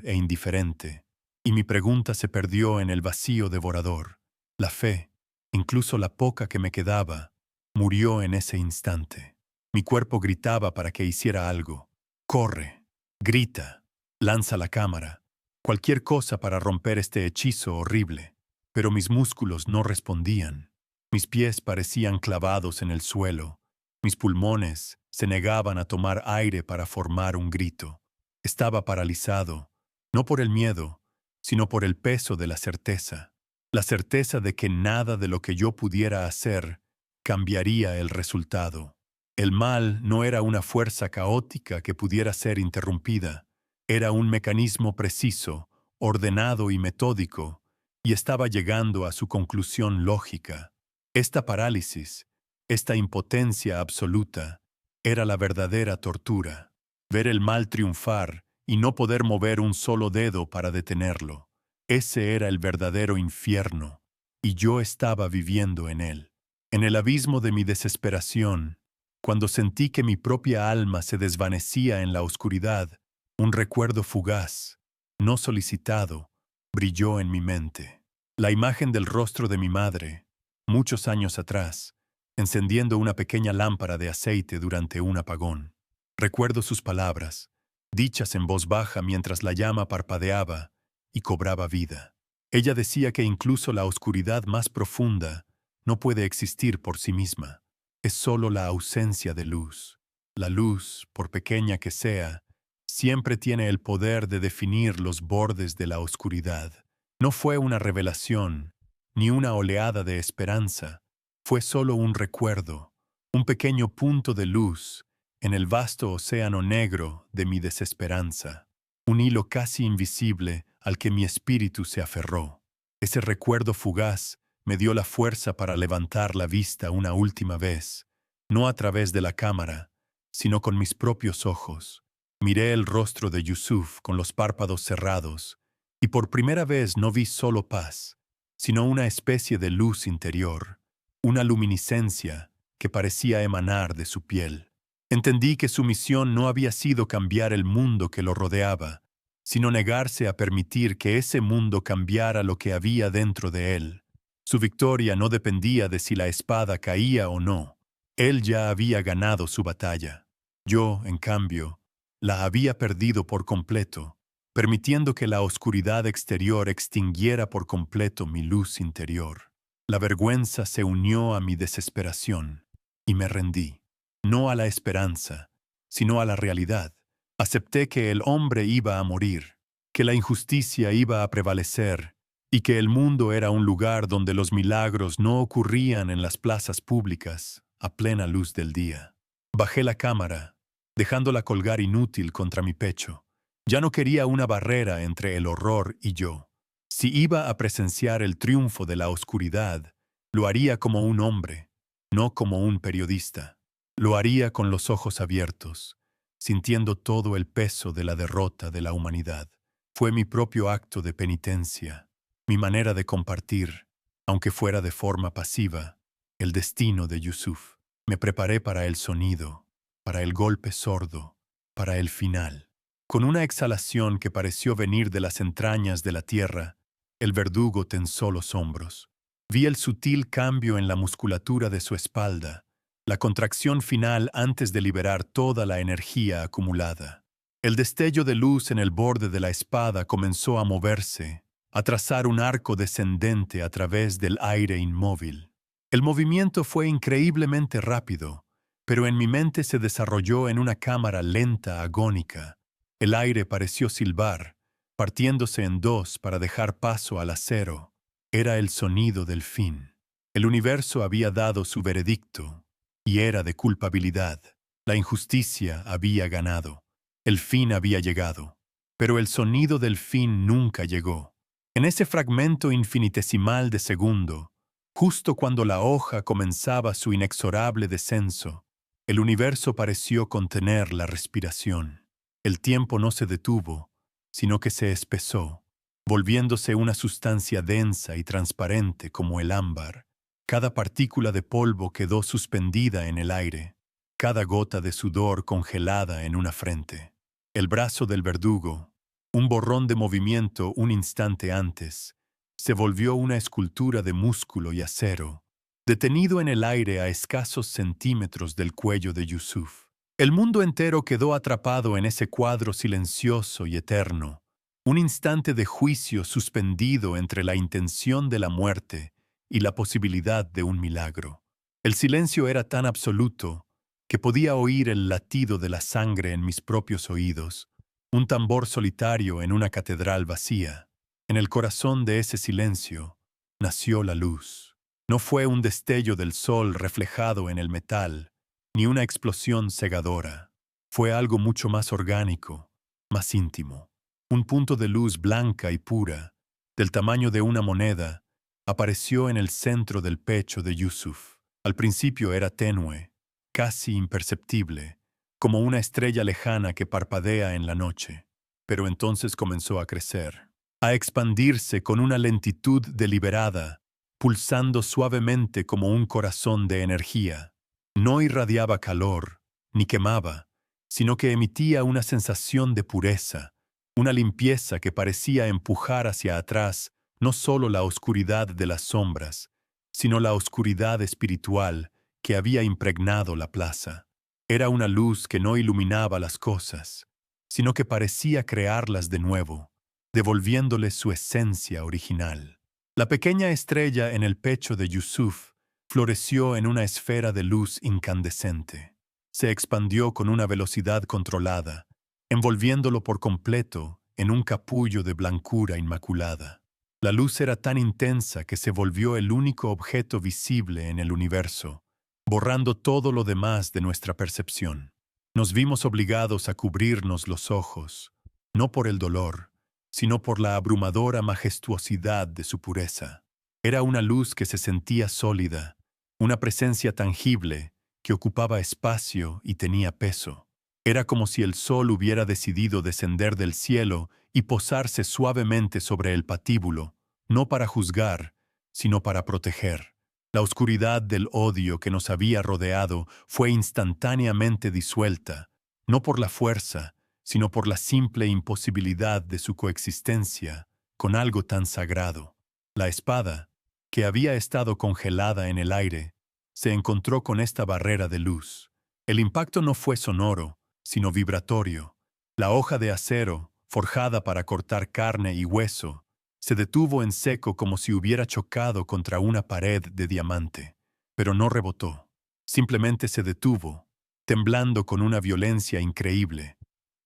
e indiferente, y mi pregunta se perdió en el vacío devorador. La fe, incluso la poca que me quedaba, murió en ese instante. Mi cuerpo gritaba para que hiciera algo. Corre, grita, lanza la cámara, cualquier cosa para romper este hechizo horrible. Pero mis músculos no respondían. Mis pies parecían clavados en el suelo. Mis pulmones se negaban a tomar aire para formar un grito. Estaba paralizado, no por el miedo, sino por el peso de la certeza de que nada de lo que yo pudiera hacer cambiaría el resultado. El mal no era una fuerza caótica que pudiera ser interrumpida, era un mecanismo preciso, ordenado y metódico, y estaba llegando a su conclusión lógica. Esta parálisis, esta impotencia absoluta, era la verdadera tortura. Ver el mal triunfar y no poder mover un solo dedo para detenerlo. Ese era el verdadero infierno, y yo estaba viviendo en él. En el abismo de mi desesperación, cuando sentí que mi propia alma se desvanecía en la oscuridad, un recuerdo fugaz, no solicitado, brilló en mi mente. La imagen del rostro de mi madre, muchos años atrás, encendiendo una pequeña lámpara de aceite durante un apagón. Recuerdo sus palabras, dichas en voz baja mientras la llama parpadeaba y cobraba vida. Ella decía que incluso la oscuridad más profunda no puede existir por sí misma. Es solo la ausencia de luz. La luz, por pequeña que sea, siempre tiene el poder de definir los bordes de la oscuridad. No fue una revelación, ni una oleada de esperanza. Fue solo un recuerdo, un pequeño punto de luz en el vasto océano negro de mi desesperanza. Un hilo casi invisible al que mi espíritu se aferró. Ese recuerdo fugaz me dio la fuerza para levantar la vista una última vez, no a través de la cámara, sino con mis propios ojos. Miré el rostro de Yusuf con los párpados cerrados, y por primera vez no vi solo paz, sino una especie de luz interior, una luminiscencia que parecía emanar de su piel. Entendí que su misión no había sido cambiar el mundo que lo rodeaba, sino negarse a permitir que ese mundo cambiara lo que había dentro de él. Su victoria no dependía de si la espada caía o no. Él ya había ganado su batalla. Yo, en cambio, la había perdido por completo, permitiendo que la oscuridad exterior extinguiera por completo mi luz interior. La vergüenza se unió a mi desesperación, y me rendí, no a la esperanza, sino a la realidad. Acepté que el hombre iba a morir, que la injusticia iba a prevalecer, y que el mundo era un lugar donde los milagros no ocurrían en las plazas públicas, a plena luz del día. Bajé la cámara, dejándola colgar inútil contra mi pecho. Ya no quería una barrera entre el horror y yo. Si iba a presenciar el triunfo de la oscuridad, lo haría como un hombre, no como un periodista. Lo haría con los ojos abiertos, sintiendo todo el peso de la derrota de la humanidad. Fue mi propio acto de penitencia, mi manera de compartir, aunque fuera de forma pasiva, el destino de Yusuf. Me preparé para el sonido, para el golpe sordo, para el final. Con una exhalación que pareció venir de las entrañas de la tierra, el verdugo tensó los hombros. Vi el sutil cambio en la musculatura de su espalda, la contracción final antes de liberar toda la energía acumulada. El destello de luz en el borde de la espada comenzó a moverse, a trazar un arco descendente a través del aire inmóvil. El movimiento fue increíblemente rápido, pero en mi mente se desarrolló en una cámara lenta, agónica. El aire pareció silbar, partiéndose en dos para dejar paso al acero. Era el sonido del fin. El universo había dado su veredicto, y era de culpabilidad. La injusticia había ganado. El fin había llegado. Pero el sonido del fin nunca llegó. En ese fragmento infinitesimal de segundo, justo cuando la hoja comenzaba su inexorable descenso, el universo pareció contener la respiración. El tiempo no se detuvo, sino que se espesó, volviéndose una sustancia densa y transparente como el ámbar. Cada partícula de polvo quedó suspendida en el aire, cada gota de sudor congelada en una frente. El brazo del verdugo, un borrón de movimiento un instante antes, se volvió una escultura de músculo y acero, detenido en el aire a escasos centímetros del cuello de Yusuf. El mundo entero quedó atrapado en ese cuadro silencioso y eterno, un instante de juicio suspendido entre la intención de la muerte y la posibilidad de un milagro. El silencio era tan absoluto que podía oír el latido de la sangre en mis propios oídos, un tambor solitario en una catedral vacía. En el corazón de ese silencio nació la luz. No fue un destello del sol reflejado en el metal, ni una explosión cegadora. Fue algo mucho más orgánico, más íntimo. Un punto de luz blanca y pura, del tamaño de una moneda, apareció en el centro del pecho de Yusuf. Al principio era tenue, casi imperceptible, como una estrella lejana que parpadea en la noche. Pero entonces comenzó a crecer, a expandirse con una lentitud deliberada, pulsando suavemente como un corazón de energía. No irradiaba calor, ni quemaba, sino que emitía una sensación de pureza, una limpieza que parecía empujar hacia atrás no solo la oscuridad de las sombras, sino la oscuridad espiritual que había impregnado la plaza. Era una luz que no iluminaba las cosas, sino que parecía crearlas de nuevo, devolviéndoles su esencia original. La pequeña estrella en el pecho de Yusuf floreció en una esfera de luz incandescente. Se expandió con una velocidad controlada, envolviéndolo por completo en un capullo de blancura inmaculada. La luz era tan intensa que se volvió el único objeto visible en el universo, borrando todo lo demás de nuestra percepción. Nos vimos obligados a cubrirnos los ojos, no por el dolor, sino por la abrumadora majestuosidad de su pureza. Era una luz que se sentía sólida, una presencia tangible que ocupaba espacio y tenía peso. Era como si el sol hubiera decidido descender del cielo y posarse suavemente sobre el patíbulo, no para juzgar, sino para proteger. La oscuridad del odio que nos había rodeado fue instantáneamente disuelta, no por la fuerza, sino por la simple imposibilidad de su coexistencia con algo tan sagrado. La espada, que había estado congelada en el aire, se encontró con esta barrera de luz. El impacto no fue sonoro, sino vibratorio. La hoja de acero, forjada para cortar carne y hueso, se detuvo en seco como si hubiera chocado contra una pared de diamante, pero no rebotó. Simplemente se detuvo, temblando con una violencia increíble,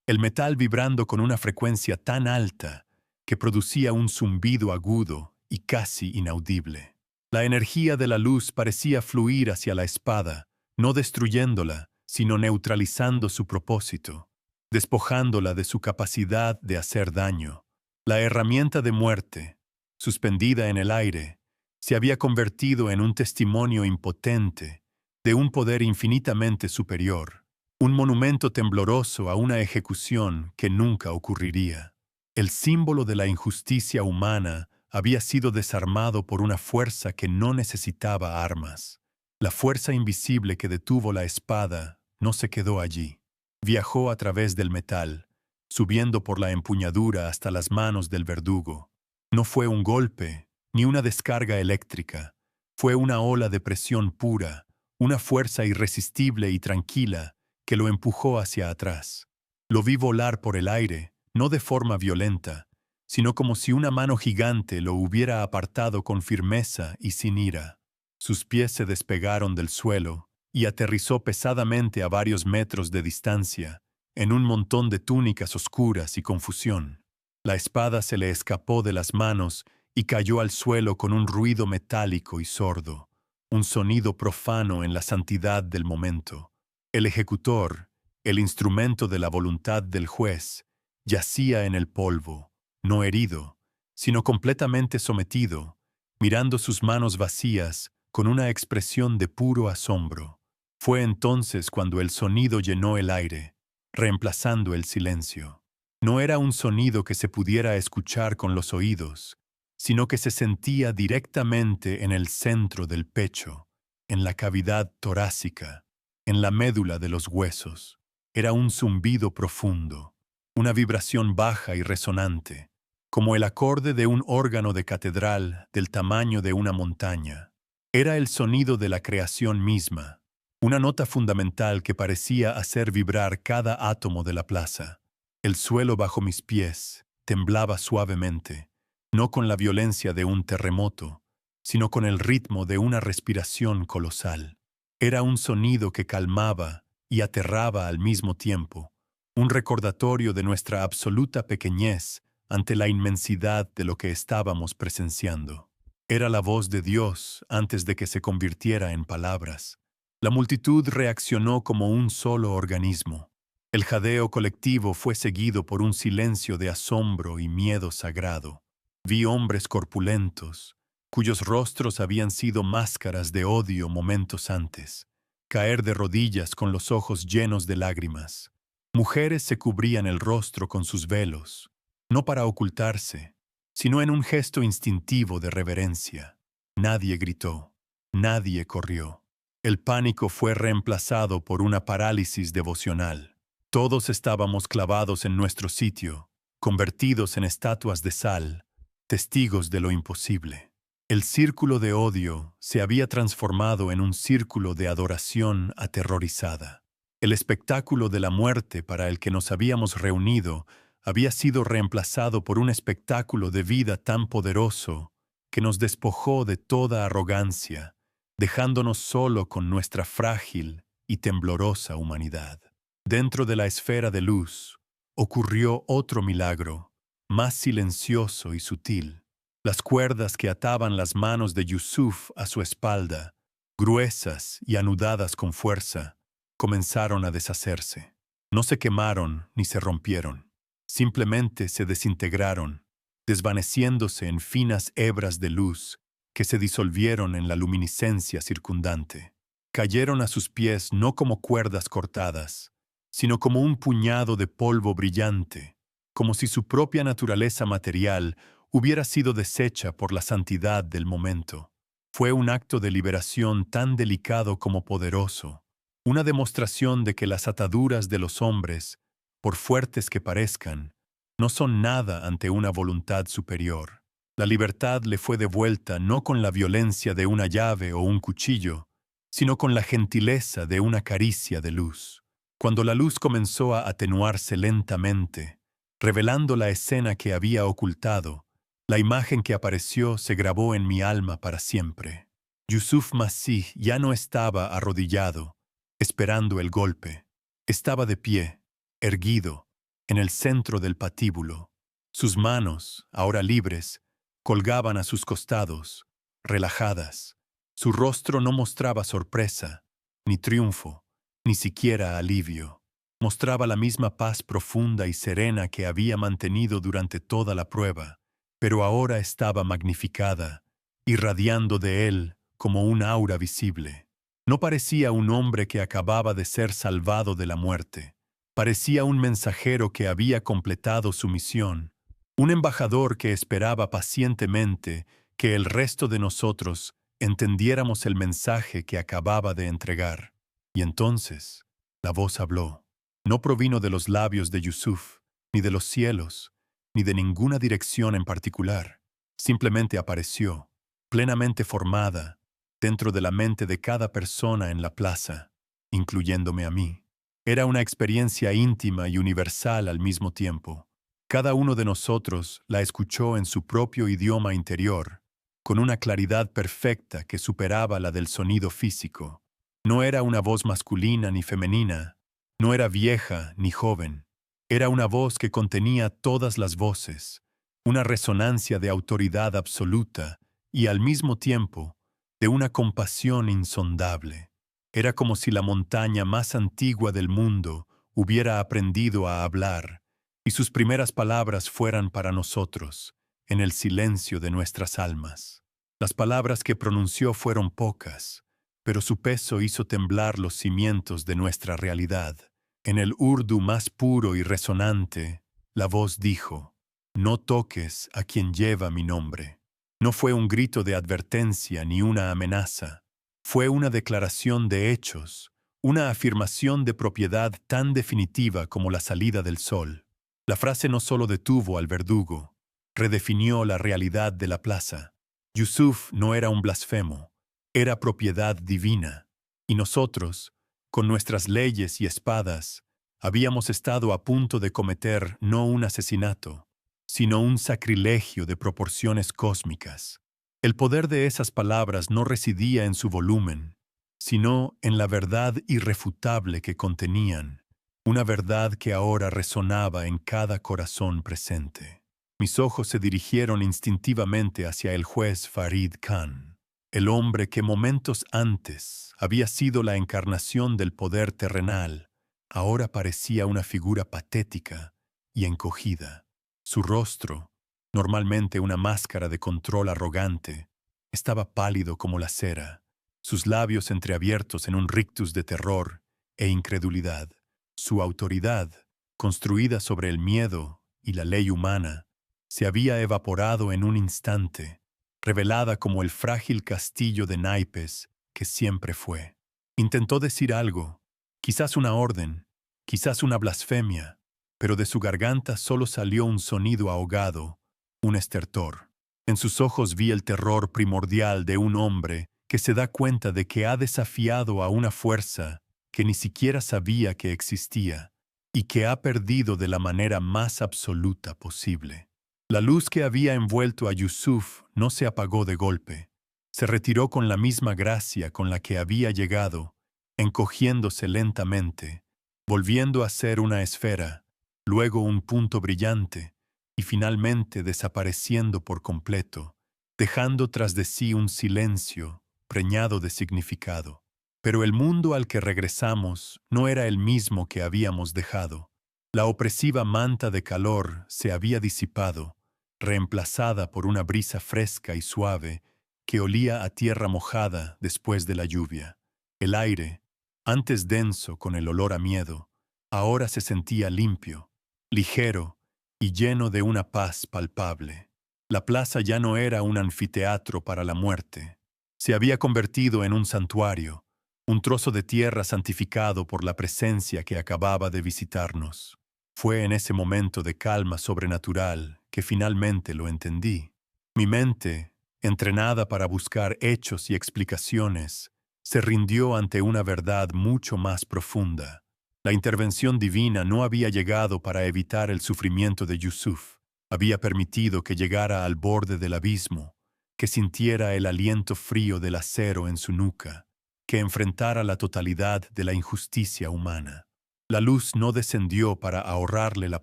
el metal vibrando con una frecuencia tan alta que producía un zumbido agudo y casi inaudible. La energía de la luz parecía fluir hacia la espada, no destruyéndola, sino neutralizando su propósito, despojándola de su capacidad de hacer daño. La herramienta de muerte, suspendida en el aire, se había convertido en un testimonio impotente de un poder infinitamente superior, un monumento tembloroso a una ejecución que nunca ocurriría. El símbolo de la injusticia humana había sido desarmado por una fuerza que no necesitaba armas. La fuerza invisible que detuvo la espada no se quedó allí. Viajó a través del metal, subiendo por la empuñadura hasta las manos del verdugo. No fue un golpe, ni una descarga eléctrica. Fue una ola de presión pura, una fuerza irresistible y tranquila que lo empujó hacia atrás. Lo vi volar por el aire, no de forma violenta, sino como si una mano gigante lo hubiera apartado con firmeza y sin ira. Sus pies se despegaron del suelo y aterrizó pesadamente a varios metros de distancia, en un montón de túnicas oscuras y confusión. La espada se le escapó de las manos y cayó al suelo con un ruido metálico y sordo, un sonido profano en la santidad del momento. El ejecutor, el instrumento de la voluntad del juez, yacía en el polvo, no herido, sino completamente sometido, mirando sus manos vacías con una expresión de puro asombro. Fue entonces cuando el sonido llenó el aire, reemplazando el silencio. No era un sonido que se pudiera escuchar con los oídos, sino que se sentía directamente en el centro del pecho, en la cavidad torácica, en la médula de los huesos. Era un zumbido profundo, una vibración baja y resonante, como el acorde de un órgano de catedral del tamaño de una montaña. Era el sonido de la creación misma, una nota fundamental que parecía hacer vibrar cada átomo de la plaza. El suelo bajo mis pies temblaba suavemente, no con la violencia de un terremoto, sino con el ritmo de una respiración colosal. Era un sonido que calmaba y aterraba al mismo tiempo, un recordatorio de nuestra absoluta pequeñez ante la inmensidad de lo que estábamos presenciando. Era la voz de Dios antes de que se convirtiera en palabras. La multitud reaccionó como un solo organismo. El jadeo colectivo fue seguido por un silencio de asombro y miedo sagrado. Vi hombres corpulentos, cuyos rostros habían sido máscaras de odio momentos antes, caer de rodillas con los ojos llenos de lágrimas. Mujeres se cubrían el rostro con sus velos, no para ocultarse, sino en un gesto instintivo de reverencia. Nadie gritó, nadie corrió. El pánico fue reemplazado por una parálisis devocional. Todos estábamos clavados en nuestro sitio, convertidos en estatuas de sal, testigos de lo imposible. El círculo de odio se había transformado en un círculo de adoración aterrorizada. El espectáculo de la muerte para el que nos habíamos reunido había sido reemplazado por un espectáculo de vida tan poderoso que nos despojó de toda arrogancia, dejándonos solo con nuestra frágil y temblorosa humanidad. Dentro de la esfera de luz ocurrió otro milagro, más silencioso y sutil. Las cuerdas que ataban las manos de Yusuf a su espalda, gruesas y anudadas con fuerza, comenzaron a deshacerse. No se quemaron ni se rompieron. Simplemente se desintegraron, desvaneciéndose en finas hebras de luz que se disolvieron en la luminiscencia circundante. Cayeron a sus pies no como cuerdas cortadas, sino como un puñado de polvo brillante, como si su propia naturaleza material hubiera sido deshecha por la santidad del momento. Fue un acto de liberación tan delicado como poderoso, una demostración de que las ataduras de los hombres, por fuertes que parezcan, no son nada ante una voluntad superior. La libertad le fue devuelta no con la violencia de una llave o un cuchillo, sino con la gentileza de una caricia de luz. Cuando la luz comenzó a atenuarse lentamente, revelando la escena que había ocultado, la imagen que apareció se grabó en mi alma para siempre. Yusuf Masih ya no estaba arrodillado, esperando el golpe. Estaba de pie, erguido, en el centro del patíbulo. Sus manos, ahora libres, colgaban a sus costados, relajadas. Su rostro no mostraba sorpresa, ni triunfo, ni siquiera alivio. Mostraba la misma paz profunda y serena que había mantenido durante toda la prueba, pero ahora estaba magnificada, irradiando de él como un aura visible. No parecía un hombre que acababa de ser salvado de la muerte. Parecía un mensajero que había completado su misión, un embajador que esperaba pacientemente que el resto de nosotros entendiéramos el mensaje que acababa de entregar. Y entonces, la voz habló. No provino de los labios de Yusuf, ni de los cielos, ni de ninguna dirección en particular. Simplemente apareció, plenamente formada, dentro de la mente de cada persona en la plaza, incluyéndome a mí. Era una experiencia íntima y universal al mismo tiempo. Cada uno de nosotros la escuchó en su propio idioma interior, con una claridad perfecta que superaba la del sonido físico. No era una voz masculina ni femenina, No era vieja ni joven. Era una voz que contenía todas las voces, una resonancia de autoridad absoluta y al mismo tiempo de una compasión insondable. Era como si la montaña más antigua del mundo hubiera aprendido a hablar y sus primeras palabras fueran para nosotros, en el silencio de nuestras almas. Las palabras que pronunció fueron pocas, pero su peso hizo temblar los cimientos de nuestra realidad. En el urdu más puro y resonante, la voz dijo: «No toques a quien lleva mi nombre». No fue un grito de advertencia ni una amenaza. Fue una declaración de hechos, una afirmación de propiedad tan definitiva como la salida del sol. La frase no solo detuvo al verdugo, redefinió la realidad de la plaza. Yusuf no era un blasfemo, era propiedad divina, y nosotros, con nuestras leyes y espadas, habíamos estado a punto de cometer no un asesinato, sino un sacrilegio de proporciones cósmicas. El poder de esas palabras no residía en su volumen, sino en la verdad irrefutable que contenían, una verdad que ahora resonaba en cada corazón presente. Mis ojos se dirigieron instintivamente hacia el juez Farid Khan, el hombre que momentos antes había sido la encarnación del poder terrenal, ahora parecía una figura patética y encogida. Su rostro, normalmente una máscara de control arrogante, estaba pálido como la cera, sus labios entreabiertos en un rictus de terror e incredulidad. Su autoridad, construida sobre el miedo y la ley humana, se había evaporado en un instante, revelada como el frágil castillo de naipes que siempre fue. Intentó decir algo, quizás una orden, quizás una blasfemia, pero de su garganta solo salió un sonido ahogado, un estertor. En sus ojos vi el terror primordial de un hombre que se da cuenta de que ha desafiado a una fuerza que ni siquiera sabía que existía y que ha perdido de la manera más absoluta posible. La luz que había envuelto a Yusuf no se apagó de golpe. Se retiró con la misma gracia con la que había llegado, encogiéndose lentamente, volviendo a ser una esfera, luego un punto brillante, y finalmente desapareciendo por completo, dejando tras de sí un silencio preñado de significado. Pero el mundo al que regresamos no era el mismo que habíamos dejado. La opresiva manta de calor se había disipado, reemplazada por una brisa fresca y suave que olía a tierra mojada después de la lluvia. El aire, antes denso con el olor a miedo, ahora se sentía limpio, ligero y lleno de una paz palpable. La plaza ya no era un anfiteatro para la muerte. Se había convertido en un santuario, un trozo de tierra santificado por la presencia que acababa de visitarnos. Fue en ese momento de calma sobrenatural que finalmente lo entendí. Mi mente, entrenada para buscar hechos y explicaciones, se rindió ante una verdad mucho más profunda. La intervención divina no había llegado para evitar el sufrimiento de Yusuf. Había permitido que llegara al borde del abismo, que sintiera el aliento frío del acero en su nuca, que enfrentara la totalidad de la injusticia humana. La luz no descendió para ahorrarle la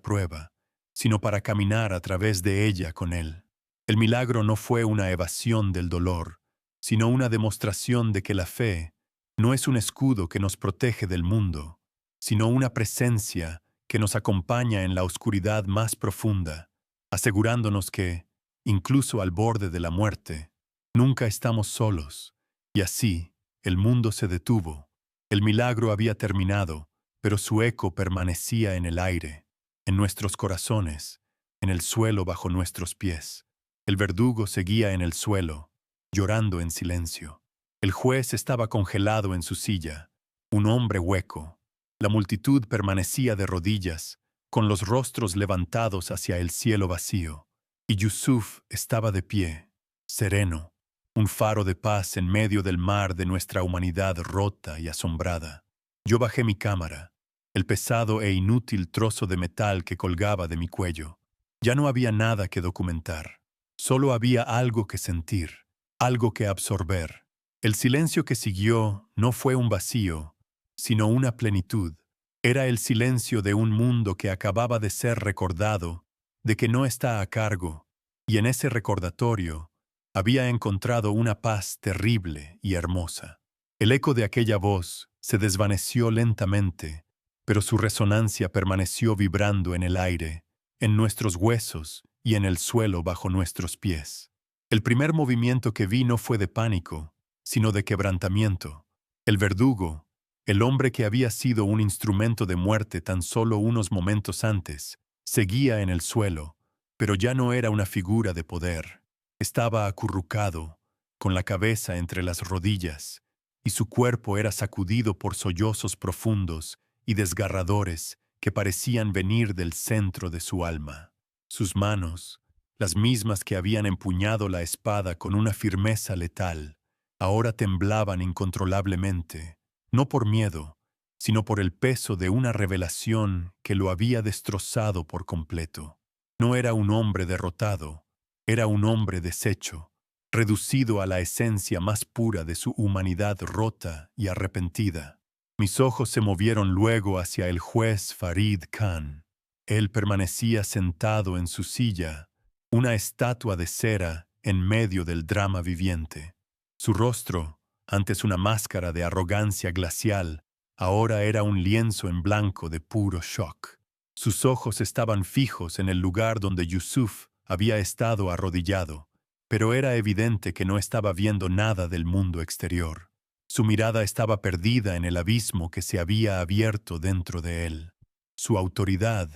prueba, sino para caminar a través de ella con él. El milagro no fue una evasión del dolor, sino una demostración de que la fe no es un escudo que nos protege del mundo, sino una presencia que nos acompaña en la oscuridad más profunda, asegurándonos que, incluso al borde de la muerte, nunca estamos solos. Y así, el mundo se detuvo. El milagro había terminado, pero su eco permanecía en el aire, en nuestros corazones, en el suelo bajo nuestros pies. El verdugo seguía en el suelo, llorando en silencio. El juez estaba congelado en su silla, un hombre hueco. La multitud permanecía de rodillas, con los rostros levantados hacia el cielo vacío, y Yusuf estaba de pie, sereno, un faro de paz en medio del mar de nuestra humanidad rota y asombrada. Yo bajé mi cámara, el pesado e inútil trozo de metal que colgaba de mi cuello. Ya no había nada que documentar, solo había algo que sentir, algo que absorber. El silencio que siguió no fue un vacío, sino una plenitud, Era el silencio de un mundo que acababa de ser recordado, de que no está a cargo, y en ese recordatorio había encontrado una paz terrible y hermosa. El eco de aquella voz se desvaneció lentamente, pero su resonancia permaneció vibrando en el aire, en nuestros huesos y en el suelo bajo nuestros pies. El primer movimiento que vi no fue de pánico, sino de quebrantamiento. El verdugo, el hombre que había sido un instrumento de muerte tan solo unos momentos antes, seguía en el suelo, pero ya no era una figura de poder. Estaba acurrucado, con la cabeza entre las rodillas, y su cuerpo era sacudido por sollozos profundos y desgarradores que parecían venir del centro de su alma. Sus manos, las mismas que habían empuñado la espada con una firmeza letal, ahora temblaban incontrolablemente, no por miedo, sino por el peso de una revelación que lo había destrozado por completo. No era un hombre derrotado, era un hombre deshecho, reducido a la esencia más pura de su humanidad rota y arrepentida. Mis ojos se movieron luego hacia el juez Farid Khan. Él permanecía sentado en su silla, una estatua de cera en medio del drama viviente. Su rostro, antes una máscara de arrogancia glacial, ahora era un lienzo en blanco de puro shock. Sus ojos estaban fijos en el lugar donde Yusuf había estado arrodillado, pero era evidente que no estaba viendo nada del mundo exterior. Su mirada estaba perdida en el abismo que se había abierto dentro de él. Su autoridad,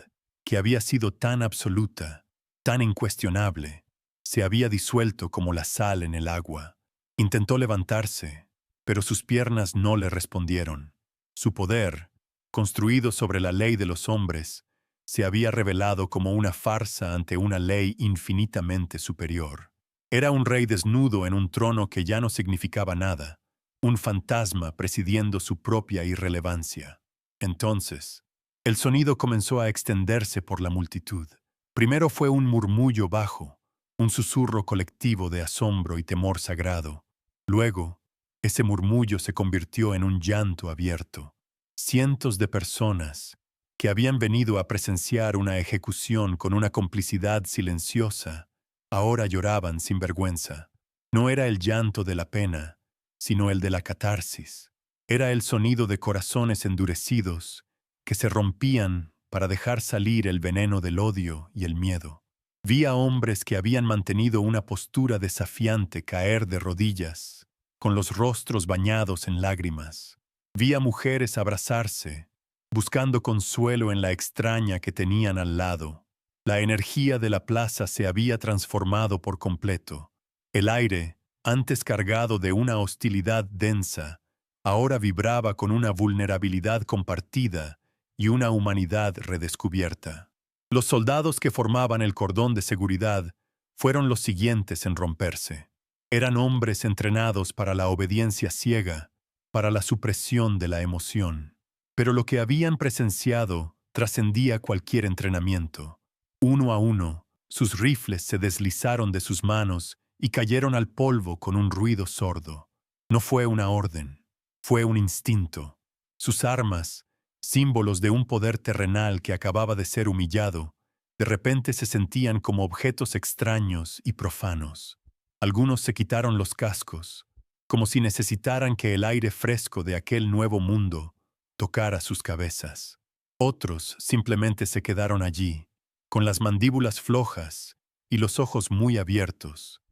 que había sido tan absoluta, tan incuestionable, se había disuelto como la sal en el agua. Intentó levantarse, pero sus piernas no le respondieron. Su poder, construido sobre la ley de los hombres, se había revelado como una farsa ante una ley infinitamente superior. Era un rey desnudo en un trono que ya no significaba nada, un fantasma presidiendo su propia irrelevancia. Entonces, el sonido comenzó a extenderse por la multitud. Primero fue un murmullo bajo, un susurro colectivo de asombro y temor sagrado. Luego, ese murmullo se convirtió en un llanto abierto. Cientos de personas, que habían venido a presenciar una ejecución con una complicidad silenciosa, ahora lloraban sin vergüenza. No era el llanto de la pena, sino el de la catarsis. Era el sonido de corazones endurecidos que se rompían para dejar salir el veneno del odio y el miedo. Vi a hombres que habían mantenido una postura desafiante caer de rodillas, con los rostros bañados en lágrimas. Vi a mujeres abrazarse, buscando consuelo en la extraña que tenían al lado. La energía de la plaza se había transformado por completo. El aire, antes cargado de una hostilidad densa, ahora vibraba con una vulnerabilidad compartida y una humanidad redescubierta. Los soldados que formaban el cordón de seguridad fueron los siguientes en romperse. Eran hombres entrenados para la obediencia ciega, para la supresión de la emoción. Pero lo que habían presenciado trascendía cualquier entrenamiento. Uno a uno, sus rifles se deslizaron de sus manos y cayeron al polvo con un ruido sordo. No fue una orden, fue un instinto. Sus armas, símbolos de un poder terrenal que acababa de ser humillado, de repente se sentían como objetos extraños y profanos. Algunos se quitaron los cascos, como si necesitaran que el aire fresco de aquel nuevo mundo tocara sus cabezas. Otros simplemente se quedaron allí, con las mandíbulas flojas y los ojos muy abiertos.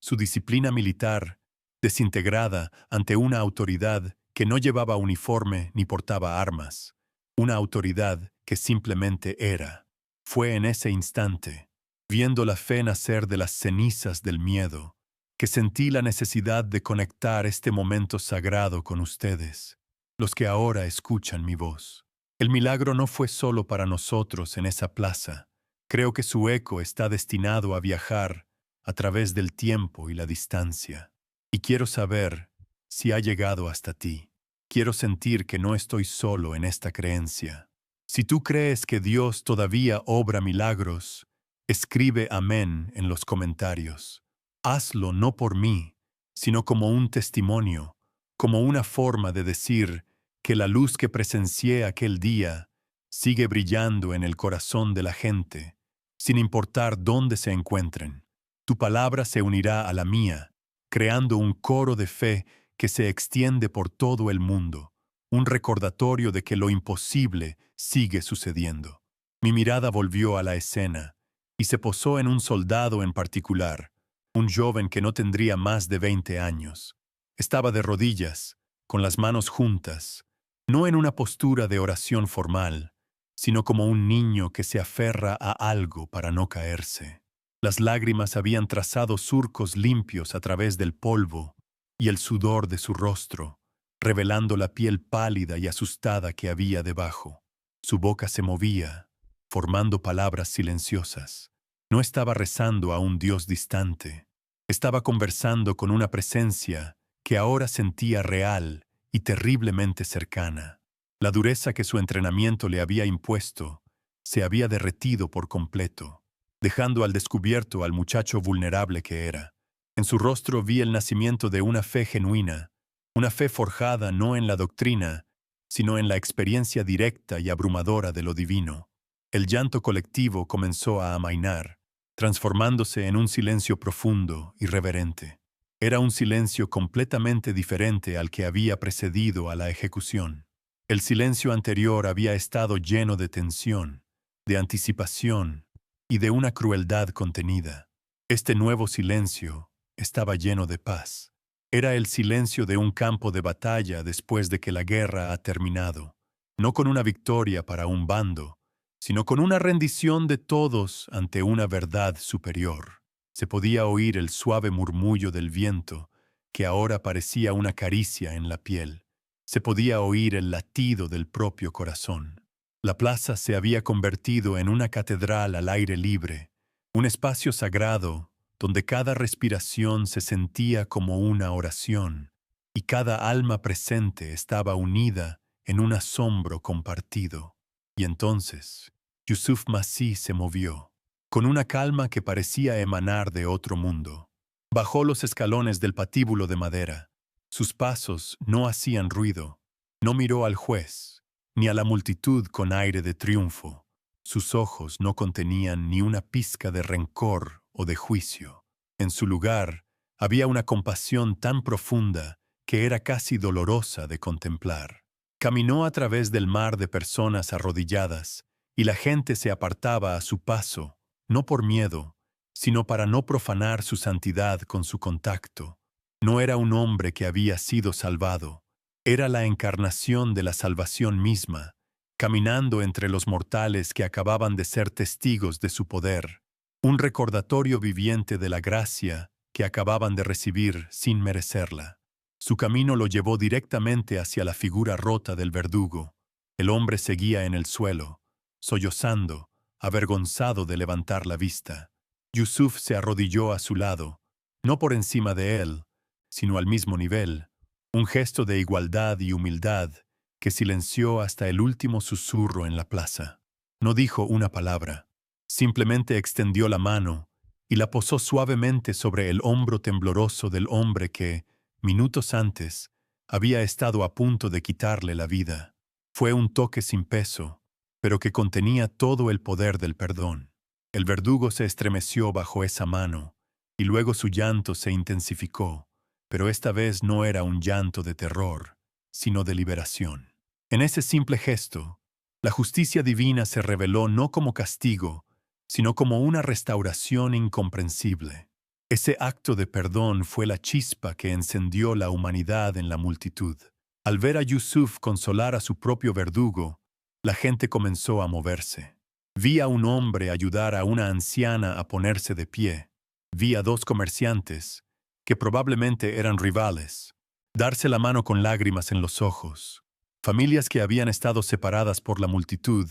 Su disciplina militar, desintegrada ante una autoridad que no llevaba uniforme ni portaba armas, una autoridad que simplemente era. Fue en ese instante, viendo la fe nacer de las cenizas del miedo, que sentí la necesidad de conectar este momento sagrado con ustedes, los que ahora escuchan mi voz. El milagro no fue solo para nosotros en esa plaza. Creo que su eco está destinado a viajar a través del tiempo y la distancia. Y quiero saber si ha llegado hasta ti. Quiero sentir que no estoy solo en esta creencia. Si tú crees que Dios todavía obra milagros, escribe amén en los comentarios. Hazlo no por mí, sino como un testimonio, como una forma de decir que la luz que presencié aquel día sigue brillando en el corazón de la gente, sin importar dónde se encuentren. Tu palabra se unirá a la mía, creando un coro de fe que se extiende por todo el mundo, un recordatorio de que lo imposible sigue sucediendo. Mi mirada volvió a la escena y se posó en un soldado en particular, un joven que no tendría más de 20 años. Estaba de rodillas, con las manos juntas, no en una postura de oración formal, sino como un niño que se aferra a algo para no caerse. Las lágrimas habían trazado surcos limpios a través del polvo y el sudor de su rostro, revelando la piel pálida y asustada que había debajo. Su boca se movía, formando palabras silenciosas. No estaba rezando a un Dios distante. Estaba conversando con una presencia que ahora sentía real y terriblemente cercana. La dureza que su entrenamiento le había impuesto se había derretido por completo, dejando al descubierto al muchacho vulnerable que era. En su rostro vi el nacimiento de una fe genuina, una fe forjada no en la doctrina, sino en la experiencia directa y abrumadora de lo divino. El llanto colectivo comenzó a amainar, transformándose en un silencio profundo y reverente. Era un silencio completamente diferente al que había precedido a la ejecución. El silencio anterior había estado lleno de tensión, de anticipación y de una crueldad contenida. Este nuevo silencio estaba lleno de paz. Era el silencio de un campo de batalla después de que la guerra ha terminado, no con una victoria para un bando, sino con una rendición de todos ante una verdad superior. Se podía oír el suave murmullo del viento, que ahora parecía una caricia en la piel. Se podía oír el latido del propio corazón. La plaza se había convertido en una catedral al aire libre, un espacio sagrado donde cada respiración se sentía como una oración y cada alma presente estaba unida en un asombro compartido. Y entonces, Yusuf Masih se movió, con una calma que parecía emanar de otro mundo. Bajó los escalones del patíbulo de madera. Sus pasos no hacían ruido. No miró al juez, ni a la multitud con aire de triunfo. Sus ojos no contenían ni una pizca de rencor o de juicio. En su lugar había una compasión tan profunda que era casi dolorosa de contemplar. Caminó a través del mar de personas arrodilladas, y la gente se apartaba a su paso, no por miedo, sino para no profanar su santidad con su contacto. No era un hombre que había sido salvado, era la encarnación de la salvación misma, caminando entre los mortales que acababan de ser testigos de su poder, un recordatorio viviente de la gracia que acababan de recibir sin merecerla. Su camino lo llevó directamente hacia la figura rota del verdugo. El hombre seguía en el suelo, sollozando, avergonzado de levantar la vista. Yusuf se arrodilló a su lado, no por encima de él, sino al mismo nivel, un gesto de igualdad y humildad que silenció hasta el último susurro en la plaza. No dijo una palabra, simplemente extendió la mano y la posó suavemente sobre el hombro tembloroso del hombre que, minutos antes, había estado a punto de quitarle la vida. Fue un toque sin peso, pero que contenía todo el poder del perdón. El verdugo se estremeció bajo esa mano, y luego su llanto se intensificó, pero esta vez no era un llanto de terror, sino de liberación. En ese simple gesto, la justicia divina se reveló no como castigo, sino como una restauración incomprensible. Ese acto de perdón fue la chispa que encendió la humanidad en la multitud. Al ver a Yusuf consolar a su propio verdugo, la gente comenzó a moverse. Vi a un hombre ayudar a una anciana a ponerse de pie. Vi a dos comerciantes, que probablemente eran rivales, darse la mano con lágrimas en los ojos. Familias que habían estado separadas por la multitud,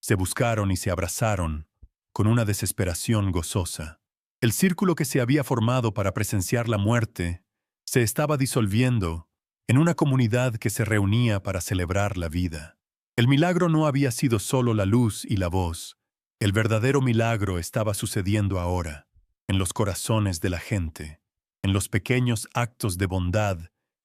se buscaron y se abrazaron, con una desesperación gozosa. El círculo que se había formado para presenciar la muerte se estaba disolviendo en una comunidad que se reunía para celebrar la vida. El milagro no había sido solo la luz y la voz. El verdadero milagro estaba sucediendo ahora, en los corazones de la gente, en los pequeños actos de bondad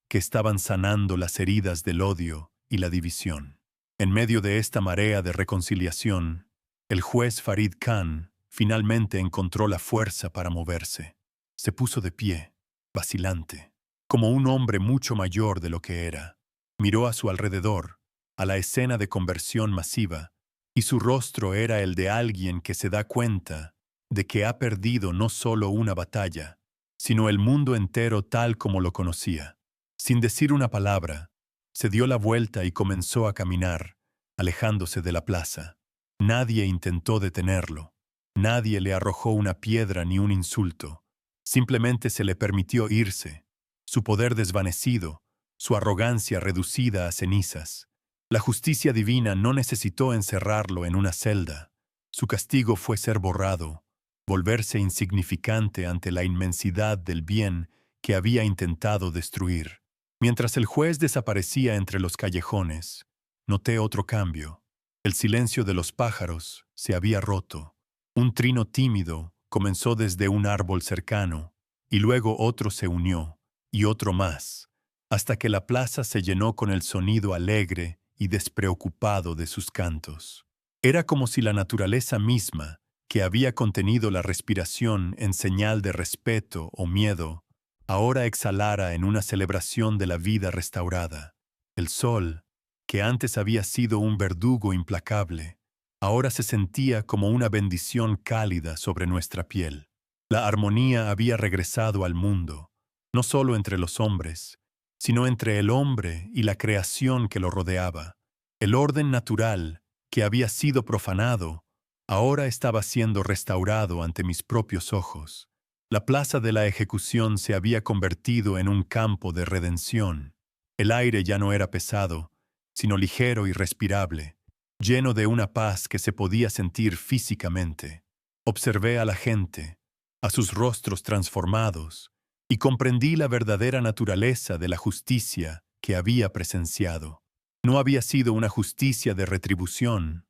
que estaban sanando las heridas del odio y la división. En medio de esta marea de reconciliación, el juez Farid Khan finalmente encontró la fuerza para moverse. Se puso de pie, vacilante, como un hombre mucho mayor de lo que era. Miró a su alrededor, a la escena de conversión masiva, y su rostro era el de alguien que se da cuenta de que ha perdido no solo una batalla, sino el mundo entero tal como lo conocía. Sin decir una palabra, se dio la vuelta y comenzó a caminar, alejándose de la plaza. Nadie intentó detenerlo. Nadie le arrojó una piedra ni un insulto. Simplemente se le permitió irse, su poder desvanecido, su arrogancia reducida a cenizas. La justicia divina no necesitó encerrarlo en una celda. Su castigo fue ser borrado, volverse insignificante ante la inmensidad del bien que había intentado destruir. Mientras el juez desaparecía entre los callejones, noté otro cambio. El silencio de los pájaros se había roto. Un trino tímido comenzó desde un árbol cercano, y luego otro se unió, y otro más, hasta que la plaza se llenó con el sonido alegre y despreocupado de sus cantos. Era como si la naturaleza misma, que había contenido la respiración en señal de respeto o miedo, ahora exhalara en una celebración de la vida restaurada. El sol, que antes había sido un verdugo implacable, ahora se sentía como una bendición cálida sobre nuestra piel. La armonía había regresado al mundo, no solo entre los hombres, sino entre el hombre y la creación que lo rodeaba. El orden natural, que había sido profanado, ahora estaba siendo restaurado ante mis propios ojos. La plaza de la ejecución se había convertido en un campo de redención. El aire ya no era pesado, sino ligero y respirable, lleno de una paz que se podía sentir físicamente. Observé a la gente, a sus rostros transformados, y comprendí la verdadera naturaleza de la justicia que había presenciado. No había sido una justicia de retribución,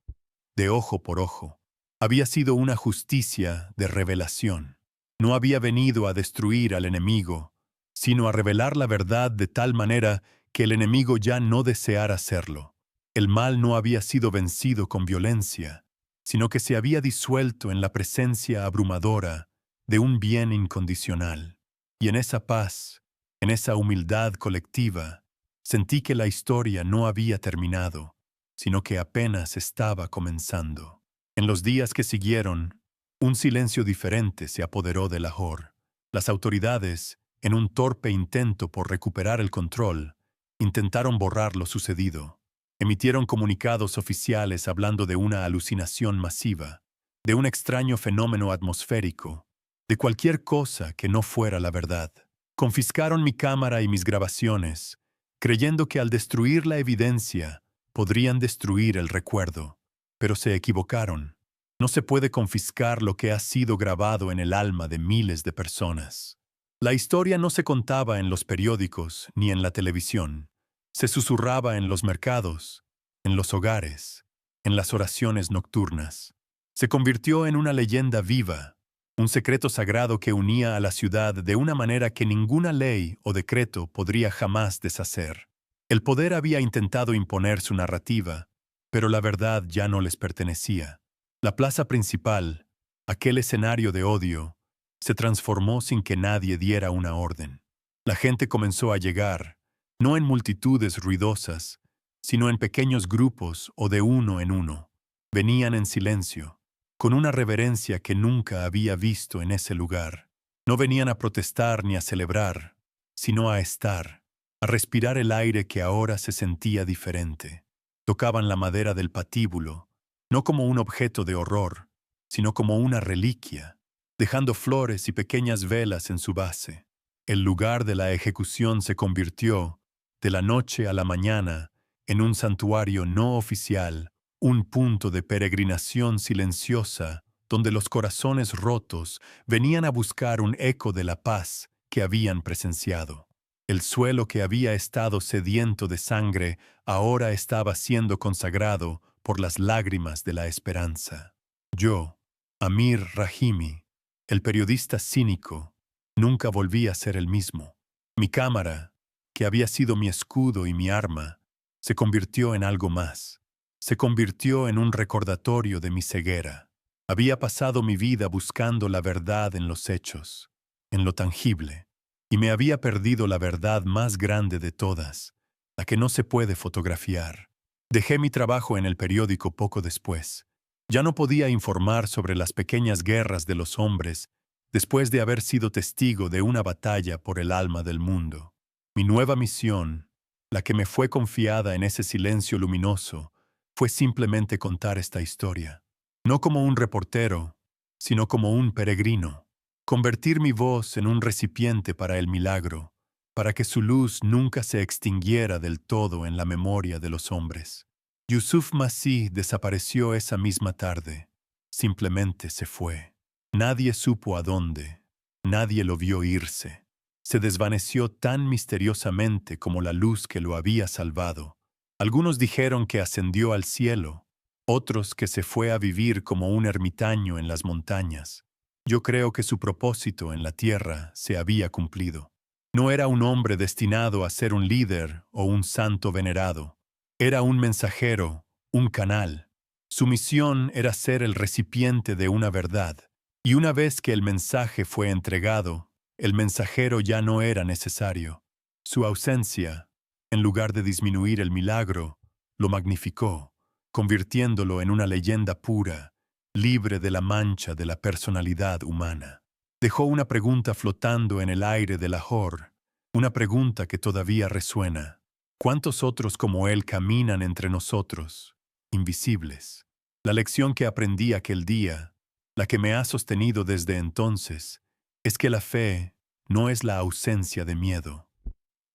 de ojo por ojo. Había sido una justicia de revelación. No había venido a destruir al enemigo, sino a revelar la verdad de tal manera que el enemigo ya no deseara hacerlo. El mal no había sido vencido con violencia, sino que se había disuelto en la presencia abrumadora de un bien incondicional. Y en esa paz, en esa humildad colectiva, sentí que la historia no había terminado, sino que apenas estaba comenzando. En los días que siguieron, un silencio diferente se apoderó de Lahore. Las autoridades, en un torpe intento por recuperar el control, intentaron borrar lo sucedido. Emitieron comunicados oficiales hablando de una alucinación masiva, de un extraño fenómeno atmosférico, de cualquier cosa que no fuera la verdad. Confiscaron mi cámara y mis grabaciones, creyendo que al destruir la evidencia podrían destruir el recuerdo. Pero se equivocaron. No se puede confiscar lo que ha sido grabado en el alma de miles de personas. La historia no se contaba en los periódicos ni en la televisión. Se susurraba en los mercados, en los hogares, en las oraciones nocturnas. Se convirtió en una leyenda viva, un secreto sagrado que unía a la ciudad de una manera que ninguna ley o decreto podría jamás deshacer. El poder había intentado imponer su narrativa, pero la verdad ya no les pertenecía. La plaza principal, aquel escenario de odio, se transformó sin que nadie diera una orden. La gente comenzó a llegar, no en multitudes ruidosas, sino en pequeños grupos o de uno en uno. Venían en silencio, con una reverencia que nunca había visto en ese lugar. No venían a protestar ni a celebrar, sino a estar, a respirar el aire que ahora se sentía diferente. Tocaban la madera del patíbulo, no como un objeto de horror, sino como una reliquia, dejando flores y pequeñas velas en su base. El lugar de la ejecución se convirtió, de la noche a la mañana, en un santuario no oficial, un punto de peregrinación silenciosa, donde los corazones rotos venían a buscar un eco de la paz que habían presenciado. El suelo que había estado sediento de sangre ahora estaba siendo consagrado por las lágrimas de la esperanza. Yo, Amir Rahimi, el periodista cínico, nunca volví a ser el mismo. Mi cámara, que había sido mi escudo y mi arma, se convirtió en algo más. Se convirtió en un recordatorio de mi ceguera. Había pasado mi vida buscando la verdad en los hechos, en lo tangible, y me había perdido la verdad más grande de todas, la que no se puede fotografiar. Dejé mi trabajo en el periódico poco después. Ya no podía informar sobre las pequeñas guerras de los hombres después de haber sido testigo de una batalla por el alma del mundo. Mi nueva misión, la que me fue confiada en ese silencio luminoso, fue simplemente contar esta historia. No como un reportero, sino como un peregrino. Convertir mi voz en un recipiente para el milagro, para que su luz nunca se extinguiera del todo en la memoria de los hombres. Yusuf Masih desapareció esa misma tarde. Simplemente se fue. Nadie supo a dónde. Nadie lo vio irse. Se desvaneció tan misteriosamente como la luz que lo había salvado. Algunos dijeron que ascendió al cielo, otros que se fue a vivir como un ermitaño en las montañas. Yo creo que su propósito en la tierra se había cumplido. No era un hombre destinado a ser un líder o un santo venerado. Era un mensajero, un canal. Su misión era ser el recipiente de una verdad. Y una vez que el mensaje fue entregado, el mensajero ya no era necesario. Su ausencia, en lugar de disminuir el milagro, lo magnificó, convirtiéndolo en una leyenda pura, libre de la mancha de la personalidad humana. Dejó una pregunta flotando en el aire de Lahore, una pregunta que todavía resuena. ¿Cuántos otros como él caminan entre nosotros, invisibles? La lección que aprendí aquel día, la que me ha sostenido desde entonces, es que la fe no es la ausencia de miedo.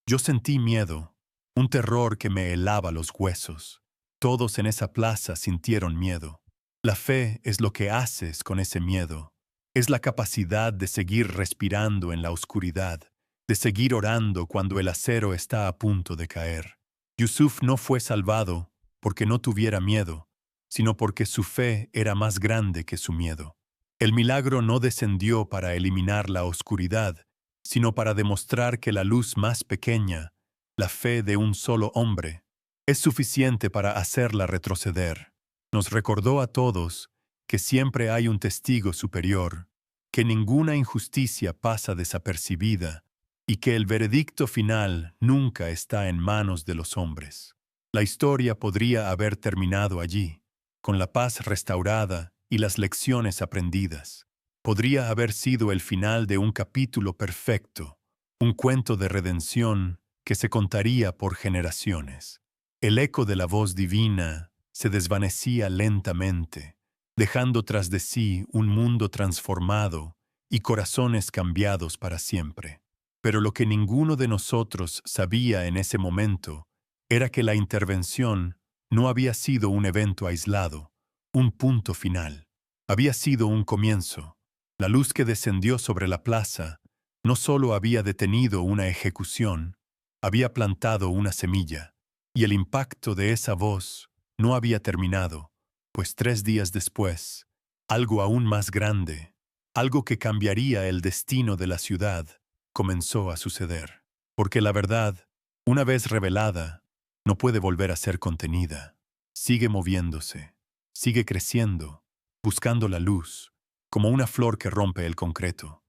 Yo sentí miedo, un terror que me helaba los huesos. Todos en esa plaza sintieron miedo. La fe es lo que haces con ese miedo. Es la capacidad de seguir respirando en la oscuridad, de seguir orando cuando el acero está a punto de caer. Yusuf no fue salvado porque no tuviera miedo, sino porque su fe era más grande que su miedo. El milagro no descendió para eliminar la oscuridad, sino para demostrar que la luz más pequeña, la fe de un solo hombre, es suficiente para hacerla retroceder. Nos recordó a todos que siempre hay un testigo superior, que ninguna injusticia pasa desapercibida y que el veredicto final nunca está en manos de los hombres. La historia podría haber terminado allí, con la paz restaurada y las lecciones aprendidas. Podría haber sido el final de un capítulo perfecto, un cuento de redención que se contaría por generaciones. El eco de la voz divina se desvanecía lentamente, dejando tras de sí un mundo transformado y corazones cambiados para siempre. Pero lo que ninguno de nosotros sabía en ese momento era que la intervención no había sido un evento aislado, un punto final. Había sido un comienzo. La luz que descendió sobre la plaza no solo había detenido una ejecución, había plantado una semilla, y el impacto de esa voz no había terminado, pues 3 días después, algo aún más grande, algo que cambiaría el destino de la ciudad, comenzó a suceder. Porque la verdad, una vez revelada, no puede volver a ser contenida. Sigue moviéndose, sigue creciendo, buscando la luz, como una flor que rompe el concreto.